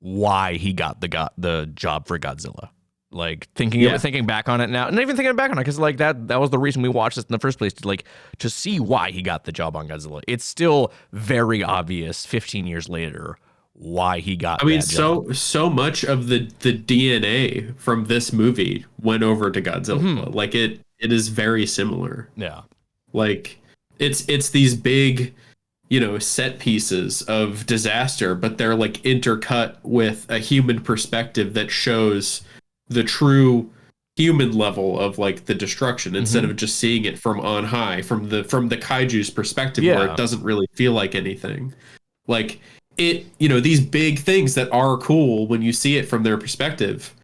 why he got the job for Godzilla. Like thinking back on it now, and even thinking back on it, because like that was the reason we watched this in the first place, to see why he got the job on Godzilla. It's still very obvious 15 years later why he got. I mean, so much of the DNA from this movie went over to Godzilla. Like it is very similar. Yeah, like it's these big, set pieces of disaster, but they're like intercut with a human perspective that shows the true human level of like the destruction, instead of just seeing it from on high, from the kaiju's perspective, where it doesn't really feel like anything. Like it, these big things that are cool when you see it from their perspective,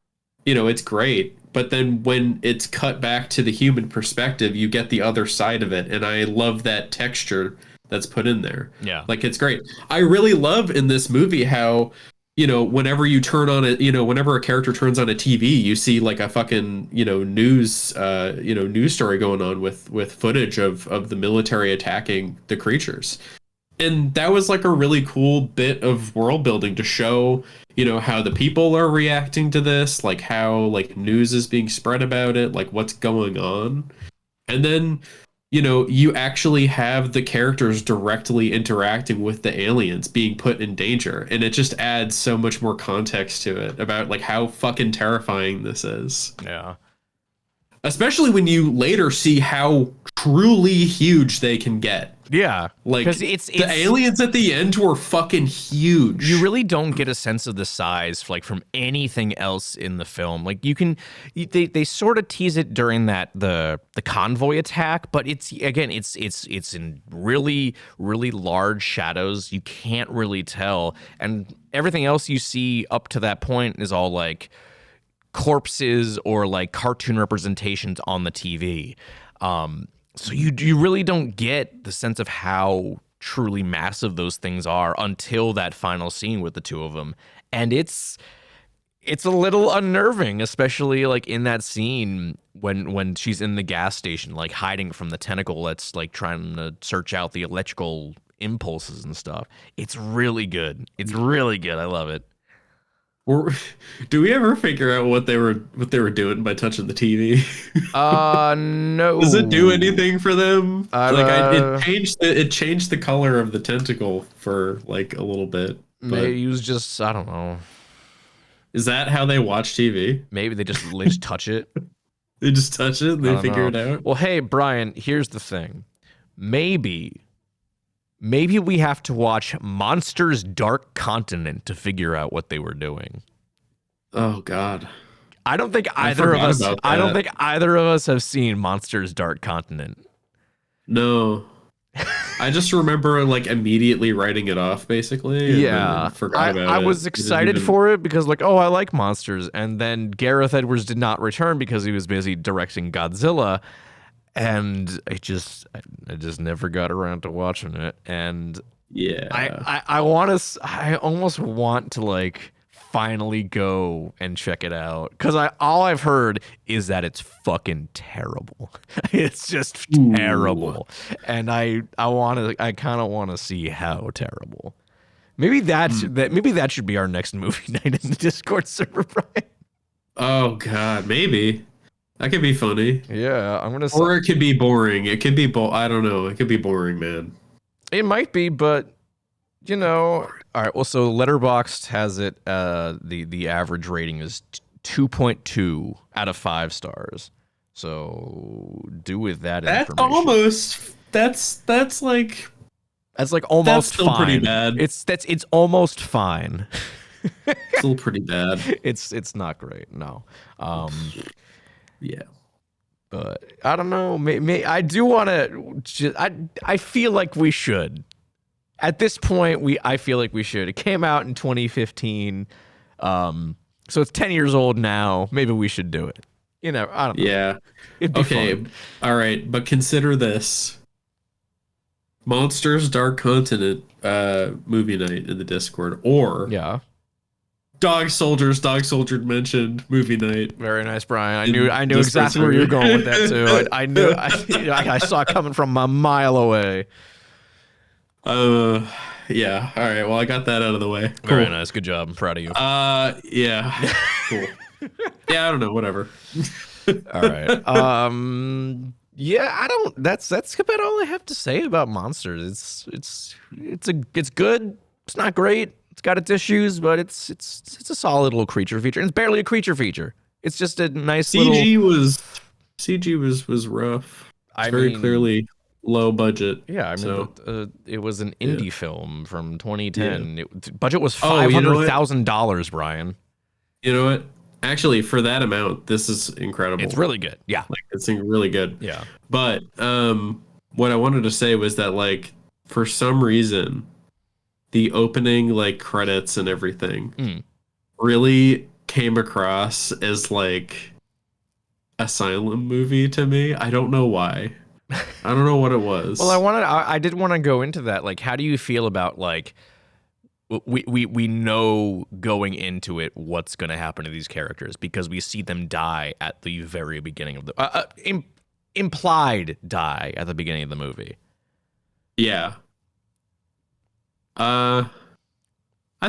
it's great. But then when it's cut back to the human perspective, you get the other side of it. And I love that texture that's put in there. Yeah. Like, it's great. I really love in this movie how, whenever you turn on it, whenever a character turns on a TV, you see like a fucking, news story going on with footage of the military attacking the creatures. And that was like a really cool bit of world building to show, how the people are reacting to this, like how like news is being spread about it, like what's going on. And then, you actually have the characters directly interacting with the aliens being put in danger. And it just adds so much more context to it about like how fucking terrifying this is. Yeah. Especially when you later see how truly huge they can get. Yeah, like the aliens at the end were fucking huge. You really don't get a sense of the size like from anything else in the film. Like they sort of tease it during the convoy attack, but it's in really large shadows. You can't really tell, and everything else you see up to that point is all like corpses or like cartoon representations on the TV. So you really don't get the sense of how truly massive those things are until that final scene with the two of them. And it's a little unnerving, especially like in that scene when she's in the gas station, like hiding from the tentacle that's like trying to search out the electrical impulses and stuff. It's really good. It's really good. I love it. Do we ever figure out what they were doing by touching the TV? No. Does it do anything for them? It changed the color of the tentacle for like a little bit. Maybe it was just, I don't know. Is that how they watch TV? Maybe they just touch it. They just touch it and they figure it out. Well, hey, Brian, here's the thing. Maybe we have to watch Monsters Dark Continent to figure out what they were doing. Oh God. I don't think either of us have seen Monsters Dark Continent. No. I just remember like immediately writing it off basically. Yeah. I was excited for it because like, oh, I like monsters. And then Gareth Edwards did not return because he was busy directing Godzilla. And I just never got around to watching it. And yeah, I almost want to like finally go and check it out, because all I've heard is that it's fucking terrible. It's just terrible. And I kind of want to see how terrible. Maybe that should be our next movie night in the Discord server, Brian. Oh God, maybe. That could be funny. Yeah, I'm gonna. Or it could be boring. It could be I don't know. It could be boring, man. It might be, but all right. Well, so Letterboxd has it. The average rating is 2.2 out of 5 stars. So do with that information. That's like almost that's still fine. Pretty bad. It's almost fine. Still pretty bad. It's not great. No. Yeah. I don't know. I do want to. I feel like we should. At this point, I feel like we should. It came out in 2015, so it's 10 years old now. Maybe we should do it. I don't know. Yeah. It'd be fun. All right, but consider this: Monsters Dark Continent movie night in the Discord, or Dog Soldiers mentioned movie night. Very nice, Brian. I knew exactly where you were going with that too. I knew. I saw it coming from a mile away. Yeah. All right. Well, I got that out of the way. Cool. Very nice. Good job. I'm proud of you. Yeah. Cool. Yeah. I don't know. Whatever. All right. Yeah. I don't. That's about all I have to say about Monsters. It's good. It's not great. It's got its issues, but it's a solid little creature feature. And it's barely a creature feature. It's just a nice CG was rough. It's very clearly low budget. Yeah, I mean, it was an indie film from 2010. Budget was $500,000, Brian. You know what? Actually, for that amount, this is incredible. It's really good. Yeah, it's really good. Yeah. But what I wanted to say was that for some reason, the opening credits and everything really came across as a silent movie to me. I don't know why. I don't know what it was. Well, I did want to go into that. How do you feel about we know going into it what's going to happen to these characters because we see them die at the very beginning of the implied die at the beginning of the movie. Yeah. I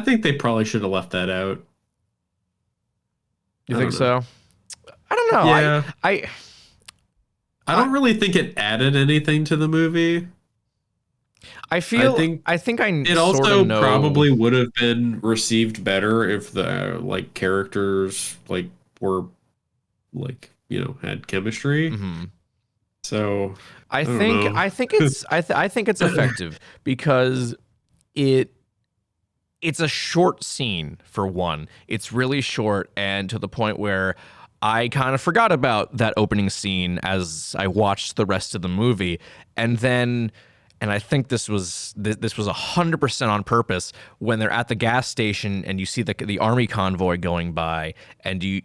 think they probably should have left that out. You think so? I don't know. Yeah. I don't really think it added anything to the movie. I think it also probably would have been received better if the characters were had chemistry. Mm-hmm. So I think it's effective because it's a short scene for one. It's really short and to the point where I kind of forgot about that opening scene as I watched the rest of the movie. And I think this was 100% on purpose when they're at the gas station and you see the army convoy going by and you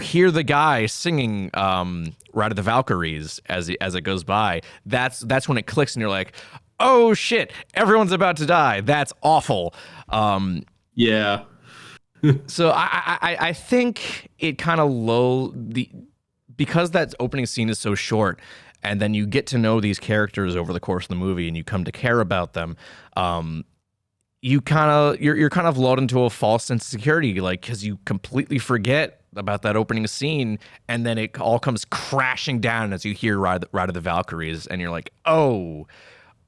hear the guy singing Ride of the Valkyries as it goes by. That's when it clicks and you're like, oh shit, everyone's about to die. That's awful. Yeah. So I think it kind of because that opening scene is so short, and then you get to know these characters over the course of the movie, and you come to care about them. You're kind of lulled into a false sense of security, because you completely forget about that opening scene, and then it all comes crashing down as you hear Ride of the Valkyries, and you're like, oh.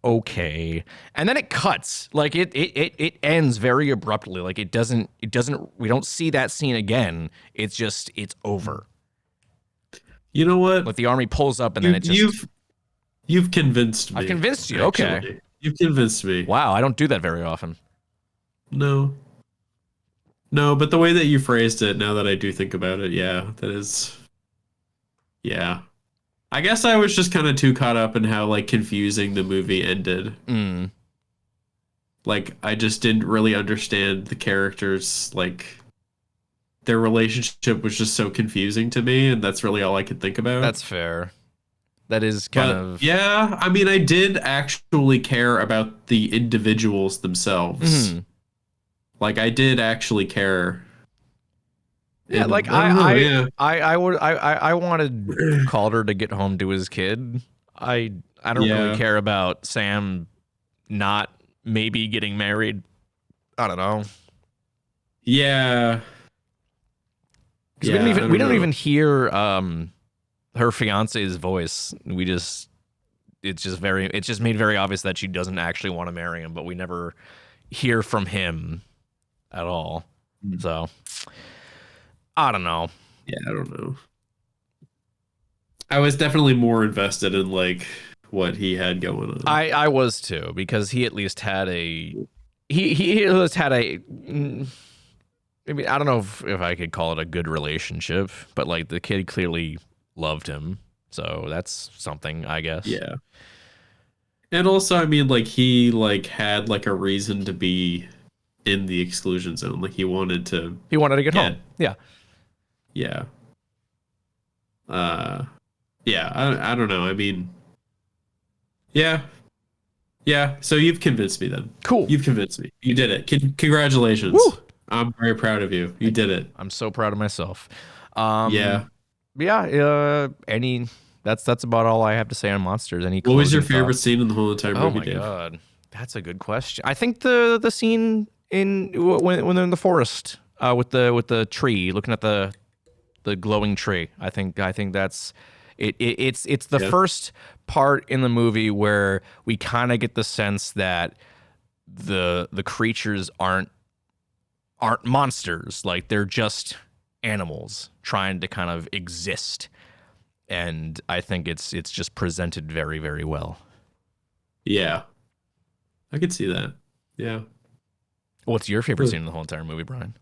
Okay, and then it cuts. It ends very abruptly. It doesn't. We don't see that scene again. It's over. You know what? The army pulls up and then it just. You've convinced me. I've convinced you. Actually. Okay. You've convinced me. Wow, I don't do that very often. No, but the way that you phrased it, now that I do think about it, yeah, that is. Yeah. I guess I was just kind of too caught up in how confusing the movie ended. I just didn't really understand the characters. Their relationship was just so confusing to me, and that's really all I could think about. That's fair. That is kind of... Yeah, I mean, I did actually care about the individuals themselves. Mm-hmm. I did actually care. Yeah, I wanted Calder to get home to his kid. I don't really care about Sam not maybe getting married. I don't know. Yeah. We don't even hear her fiance's voice. It's just made very obvious that she doesn't actually want to marry him, but we never hear from him at all. So I don't know. Yeah, I don't know. I was definitely more invested in what he had going on. I was too, because he at least had he at least had a maybe, I don't know if I could call it a good relationship, but the kid clearly loved him So that's something, I guess. Yeah. And also, I mean, like, he, like, had, like, a reason to be in the exclusion zone. Like, he wanted to get home. Yeah. Yeah. Yeah, I don't know. I mean, yeah. Yeah, so you've convinced me then. Cool. You've convinced me. You did it. Congratulations. Woo! I'm very proud of you. You did it. I'm so proud of myself. Yeah. That's about all I have to say on monsters. What was your favorite scene in the whole entire movie? Oh my god, that's a good question. I think the scene when they're in the forest with the tree, looking at the glowing tree. I think that's it. It's the first part in the movie where we kind of get the sense that the creatures aren't monsters. Like, they're just animals trying to kind of exist. And I think it's just presented very, very well. Yeah. I could see that. Yeah. What's your favorite scene in the whole entire movie, Brian?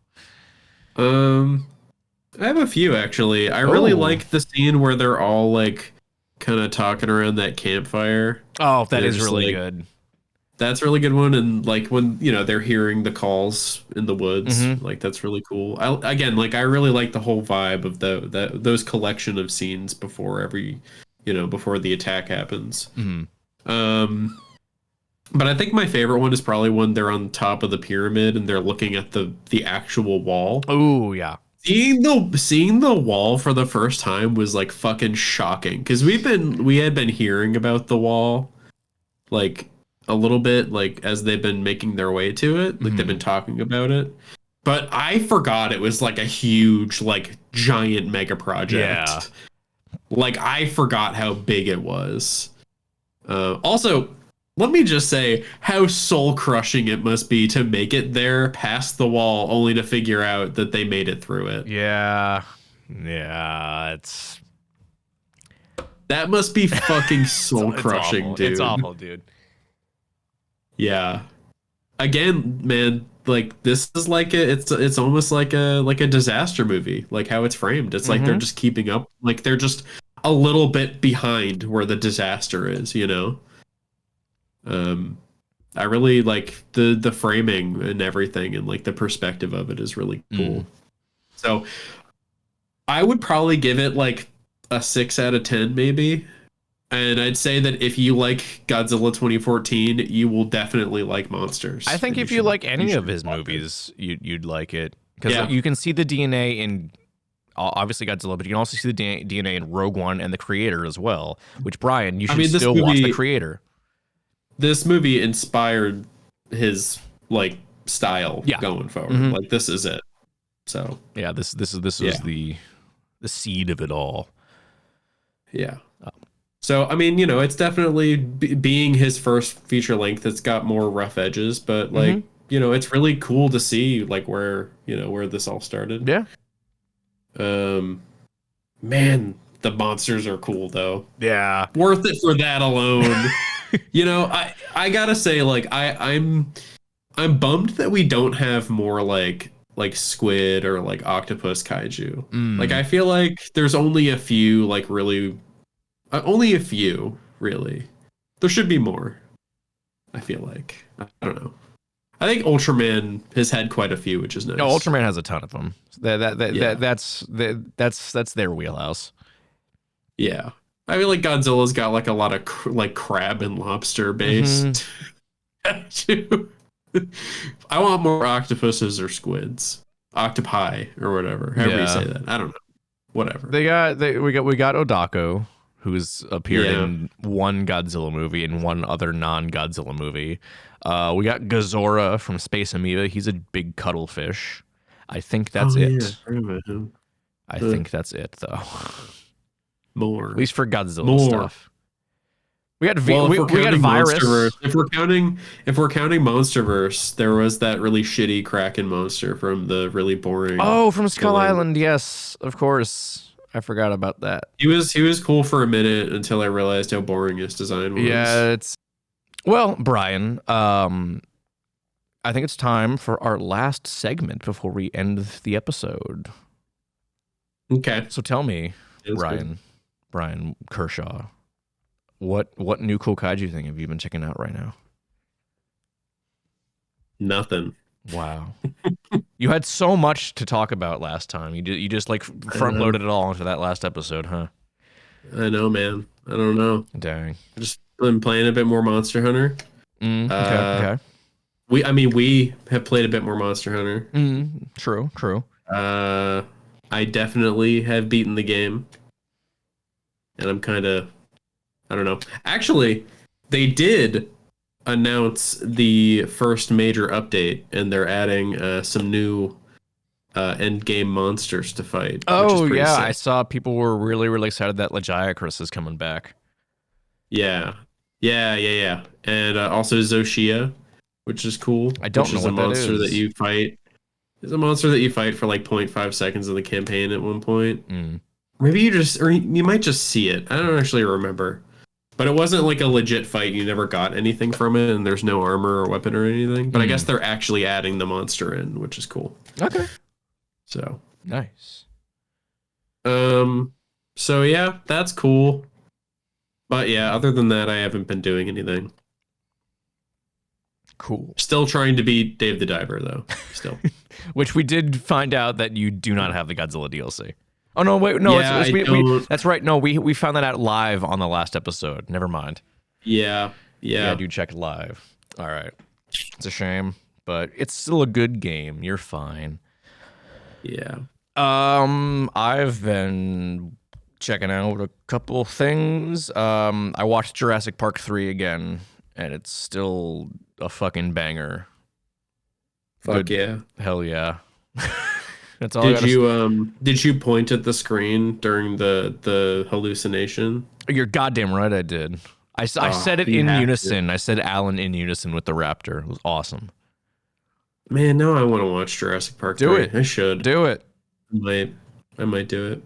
I have a few, actually. I really like the scene where they're all, like, kind of talking around that campfire. Oh, that is really good. That's a really good one. And, like, when, you know, they're hearing the calls in the woods, like, that's really cool. I really like the whole vibe of those collection of scenes before before the attack happens. But I think my favorite one is probably when they're on top of the pyramid and they're looking at the actual wall. Oh, yeah. Seeing the wall for the first time was, like, fucking shocking, because we had been hearing about the wall, like, a little bit, like, as they've been making their way to it, like, they've been talking about it, but I forgot it was, like, a huge, like, giant mega project. Yeah. Like, I forgot how big it was. Also, let me just say how soul-crushing it must be to make it there past the wall, only to figure out that they made it through it. Yeah. That must be fucking soul-crushing, dude. It's awful, dude. Yeah. Again, man, like, this is like it's almost like a disaster movie, like how it's framed. It's like they're just keeping up, like they're just a little bit behind where the disaster is, you know? I really like the framing and everything, and, like, the perspective of it is really cool. So I would probably give it, like, a 6 out of 10 maybe. And I'd say that if you like Godzilla 2014, you will definitely like Monsters. I think if you like any of his movies, you'd like it, because you can see the DNA in obviously Godzilla, but you can also see the DNA in Rogue One and the Creator as well. Which, Brian, you should still watch the Creator. This movie inspired his, like, style going forward. Like, this is it. So yeah, this was the seed of it all. Yeah. So, I mean, you know, it's definitely being his first feature length. It's got more rough edges, but, like, you know, it's really cool to see, like, where this all started. Yeah. Man, the monsters are cool, though. Yeah. Worth it for that alone. You know, I gotta say, like, I'm bummed that we don't have more, like squid or, like, octopus kaiju. Like, I feel like there's only a few, like, really. Only a few, really. There should be more, I feel like. I don't know. I think Ultraman has had quite a few, which is nice. No, Ultraman has a ton of them. That's their wheelhouse. Yeah. I feel like Godzilla's got, like, a lot of like crab and lobster based. I want more octopuses or squids, octopi or whatever. However you say that. I don't know. Whatever. We got Odako, who's appeared in one Godzilla movie and one other non-Godzilla movie. We got Gazora from Space Amoeba. He's a big cuttlefish. I think that's it. Yeah. I think that's it, though. More. At least for Godzilla stuff. We got Virus. If we're counting MonsterVerse, there was that really shitty Kraken monster from the really boring. Oh, from Skull Island. Yes, of course. I forgot about that. He was cool for a minute until I realized how boring his design was. Yeah, well, Brian. I think it's time for our last segment before we end the episode. Okay. So tell me, Brian, Brian Kershaw. What new cool kaiju thing have you been checking out right now? Nothing. Wow. You had so much to talk about last time. You just like front loaded it all into that last episode, huh? I know, man. I don't know. Dang. I just been playing a bit more Monster Hunter. Okay. We have played a bit more Monster Hunter. True. I definitely have beaten the game. And I'm kind of, I don't know. Actually, they did announce the first major update, and they're adding some new end game monsters to fight. Oh, yeah. sick. I saw people were really, really excited that Lagiacrus is coming back. Yeah. And also Zoshia, which is cool. I don't know which is what a that monster is. that you fight. It's a monster that you fight for like 0.5 seconds of the campaign at one point. Maybe you might just see it. I don't actually remember. But it wasn't like a legit fight. You never got anything from it, and there's no armor or weapon or anything. But I guess they're actually adding the monster in, which is cool. Okay. So Nice. So yeah, that's cool. But yeah, other than that, I haven't been doing anything. Cool. Still trying to beat Dave the Diver, though. Still. Which we did find out that you do not have the Godzilla DLC. Oh, no, wait, no, Yeah, that's right. No, we found that out live on the last episode. Never mind. Yeah. I do check live. All right. It's a shame, but it's still a good game. You're fine. Yeah. I've been checking out a couple things. I watched Jurassic Park 3 again, and it's still a fucking banger. Fuck yeah. Hell yeah. That's all. Did you point at the screen during the hallucination? You're goddamn right I did. I said it in unison. I said Alan in unison with the raptor. It was awesome. Man, now I want to watch Jurassic Park 3. it. I should. Do it. I might do it.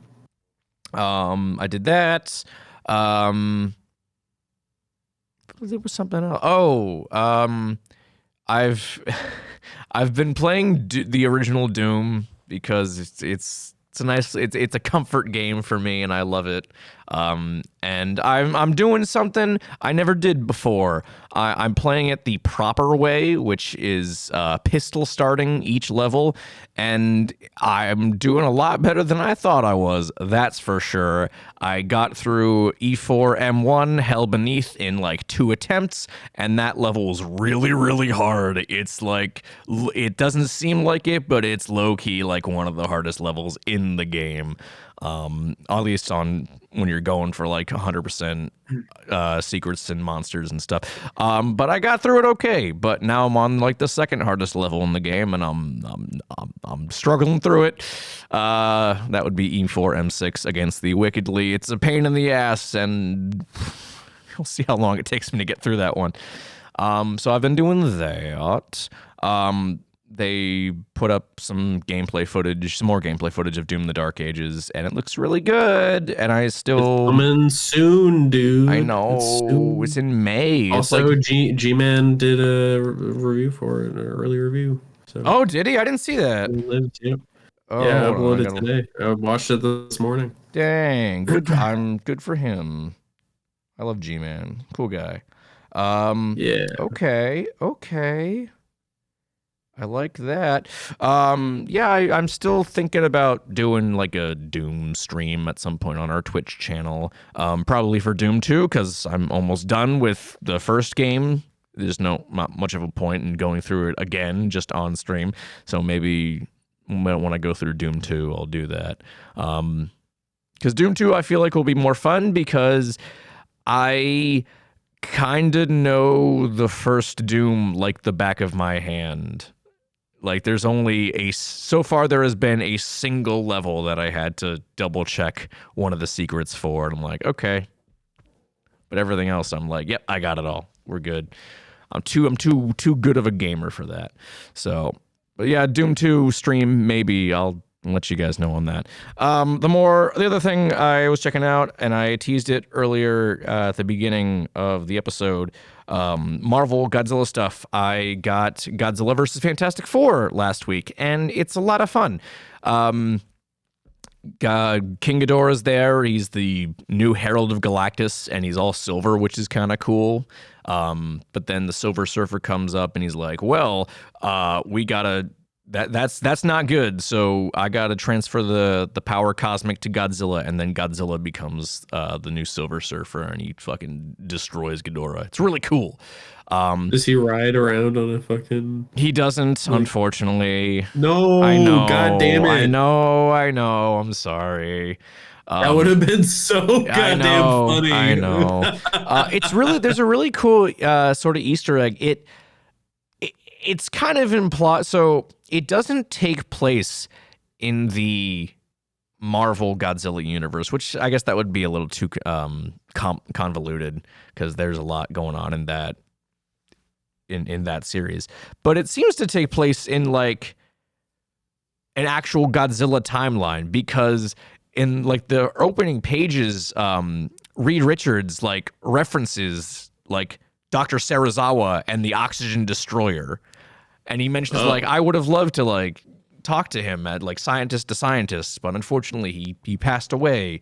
I did that. There was something else. Oh, I've been playing the original Doom because it's a nice it's a comfort game for me, and I love it. And I'm doing something I never did before. I'm playing it the proper way, which is pistol starting each level, and I'm doing a lot better than I thought I was. That's for sure. I got through E4M1 Hell Beneath in like 2 attempts, and that level was really, really hard. It's like, it doesn't seem like it, but it's low-key like one of the hardest levels in the game. At least on when you're going for like 100% secrets and monsters and stuff. But I got through it okay. But now I'm on like the second hardest level in the game, and I'm struggling through it. That would be E4M6 against the Wickedly. It's a pain in the ass, and we'll see how long it takes me to get through that one. So I've been doing that. They put up some more gameplay footage of Doom: The Dark Ages, and it looks really good. And I still coming soon, dude. I know it's in May. Also, G-Man did a review for it, an early review. So. Oh, did he? I didn't see that. Oh, yeah, I uploaded today. I watched it this morning. Dang, good. I'm good for him. I love G-Man. Cool guy. Yeah. Okay. I like that. I'm still thinking about doing like a Doom stream at some point on our Twitch channel. Probably for Doom 2, because I'm almost done with the first game. There's not much of a point in going through it again just on stream. So maybe when I go through Doom 2, I'll do that. Because Doom 2, I feel like will be more fun because I kind of know the first Doom like the back of my hand. Like, there's only so far there has been a single level that I had to double check one of the secrets for, and I'm like, okay. But everything else, I'm like, yep, I got it all. We're good. I'm too good of a gamer for that. So, but yeah, Doom 2 stream, maybe I'll let you guys know on that. The other thing I was checking out, and I teased it earlier at the beginning of the episode, Marvel Godzilla stuff. I got Godzilla vs. Fantastic Four last week, and it's a lot of fun. King Ghidorah's there. He's the new Herald of Galactus, and he's all silver, which is kind of cool. But then the Silver Surfer comes up, and he's like, "Well, we gotta that's not good. So I gotta transfer the power cosmic to Godzilla," and then Godzilla becomes the new Silver Surfer, and he fucking destroys Ghidorah. It's really cool. Does he ride around on a fucking... He doesn't, unfortunately. No, I know. God damn it. I know. I'm sorry. That would have been so goddamn funny. I know. There's a really cool sort of Easter egg. It's kind of implied. So it doesn't take place in the Marvel Godzilla universe, which I guess that would be a little too convoluted because there's a lot going on in that. In that series, but it seems to take place in like an actual Godzilla timeline, because in like the opening pages, Reed Richards like references like Dr. Serizawa and the Oxygen Destroyer, and he mentions like, I would have loved to like talk to him at like scientist to scientist, but unfortunately he passed away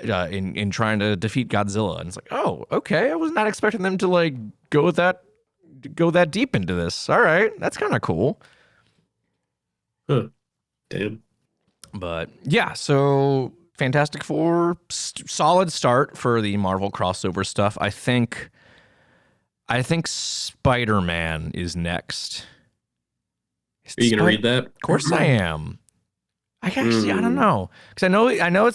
in trying to defeat Godzilla. And it's like, oh, okay, I was not expecting them to like go that deep into this. All right, that's kind of cool. Huh. Damn. But yeah, so Fantastic Four, solid start for the Marvel crossover stuff. I think Spider-Man is next. Are you gonna read that? Of course I am. I don't know, because I know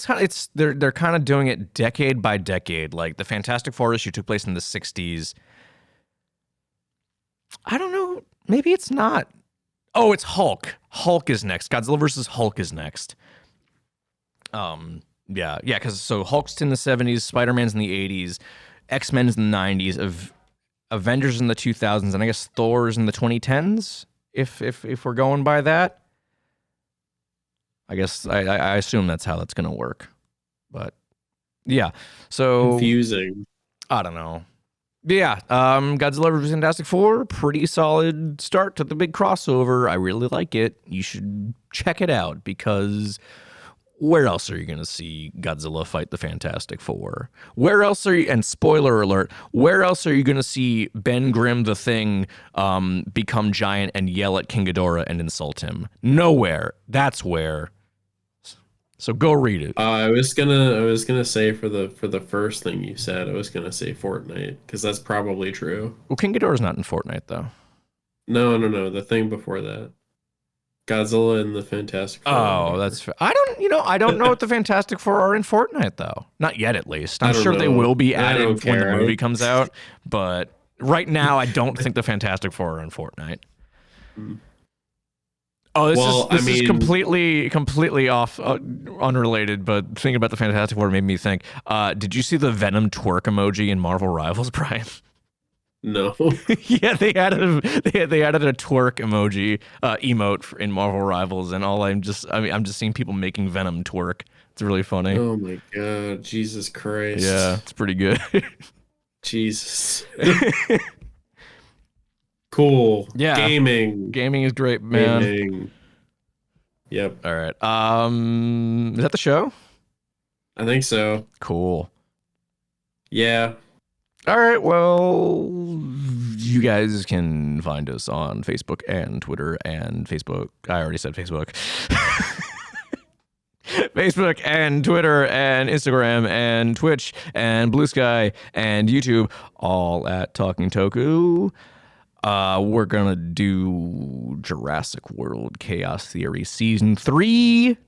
they're kind of doing it decade by decade. Like the Fantastic Four issue took place in the 60s. I don't know. Maybe it's not. Oh, it's Hulk. Hulk is next. Godzilla versus Hulk is next. Yeah, because so Hulk's in the 70s, Spider-Man's in the 80s, X-Men's in the 90s, Avengers in the 2000s, and I guess Thor's in the 2010s. If we're going by that, I guess I assume that's how that's gonna work. But yeah, so confusing. I don't know. Yeah, Godzilla vs. Fantastic Four, pretty solid start to the big crossover. I really like it. You should check it out, because where else are you going to see Godzilla fight the Fantastic Four? Where else are you, and spoiler alert, where else are you going to see Ben Grimm the Thing become giant and yell at King Ghidorah and insult him? Nowhere. That's where. So go read it. I was gonna say for the first thing you said, I was gonna say Fortnite, because that's probably true. Well, King Ghidorah's not in Fortnite though. No. The thing before that, Godzilla and the Fantastic Four. Oh, that's fair. I don't know what the Fantastic Four are in Fortnite though. Not yet, at least. I'm sure they will be added when the movie comes out. But right now, I don't think the Fantastic Four are in Fortnite. Oh, this is completely off, unrelated. But thinking about the Fantastic Four made me think. Did you see the Venom twerk emoji in Marvel Rivals, Brian? No. Yeah, they added a twerk emoji emote in Marvel Rivals, and I'm just seeing people making Venom twerk. It's really funny. Oh my god, Jesus Christ! Yeah, it's pretty good. Jesus. Cool. Yeah. Gaming is great, man. Gaming. Yep. All right. Is that the show? I think so. Cool. Yeah. All right. Well, you guys can find us on Facebook and Twitter and Facebook. I already said Facebook. Facebook and Twitter and Instagram and Twitch and Blue Sky and YouTube, all at Talking Toku. We're gonna do Jurassic World Chaos Theory Season 3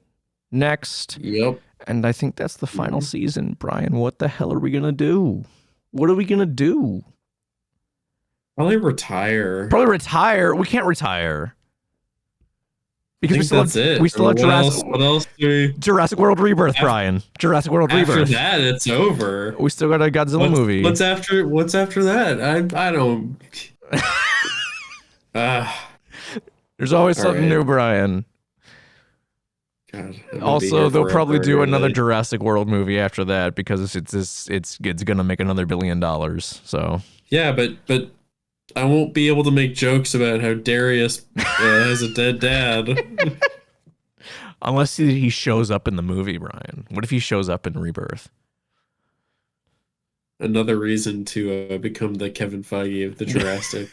next. Yep. And I think that's the final season. Brian, what the hell are we gonna do? What are we gonna do? Probably retire. We can't retire. Because we still have Jurassic. What else do we? Jurassic World Rebirth, Brian. Jurassic World Rebirth. After that, it's over. We still got a Godzilla movie. What's after that? I don't. There's always something new, Brian. God, also, they'll probably do another Jurassic World movie after that, because it's gonna make another $1 billion. So yeah, but I won't be able to make jokes about how Darius has a dead dad. Unless he shows up in the movie, Brian. What if he shows up in Rebirth? Another reason to become the Kevin Feige of the Jurassic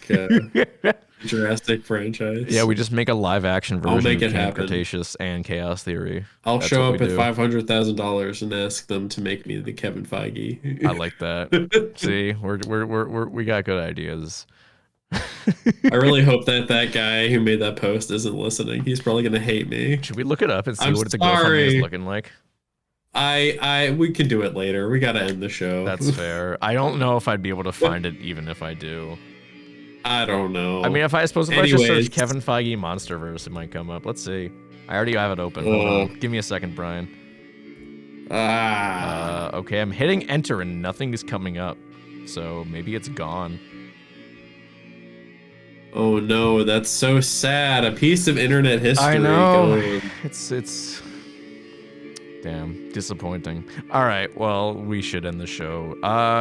franchise. Yeah, we just make a live action version I'll make of it Camp happen. Cretaceous and Chaos Theory. I'll That's show what up we with do. $500,000 and ask them to make me the Kevin Feige. I like that. See, we got good ideas. I really hope that guy who made that post isn't listening. He's probably gonna hate me. Should we look it up and see I'm what the GoFundMe sorry. is looking like? We can do it later. We gotta end the show. That's fair. I don't know if I'd be able to find it even if I do. I don't know. I mean, I suppose if I just Anyways. search Kevin Feige Monsterverse, it might come up. Let's see. I already have it open. Hold on. Give me a second, Brian. Okay, I'm hitting enter and nothing is coming up. So maybe it's gone. Oh no, that's so sad. A piece of internet history. I know. Going. It's damn disappointing. All right, well, we should end the show.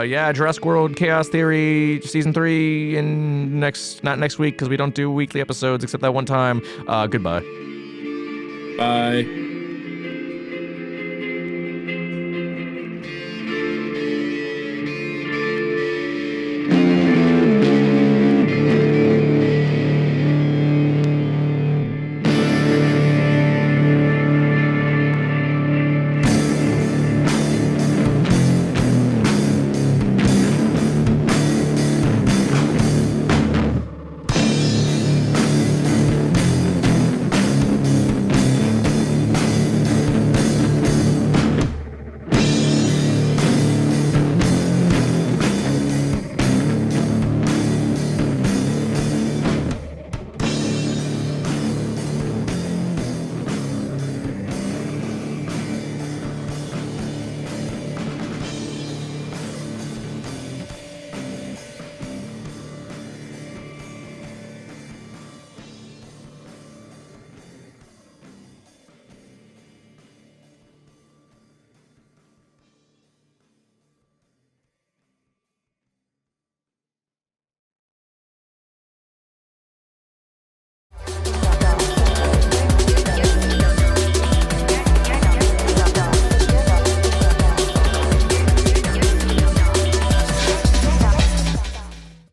Yeah, Jurassic World Chaos Theory season 3 in not next week because we don't do weekly episodes except that one time. Goodbye. Bye.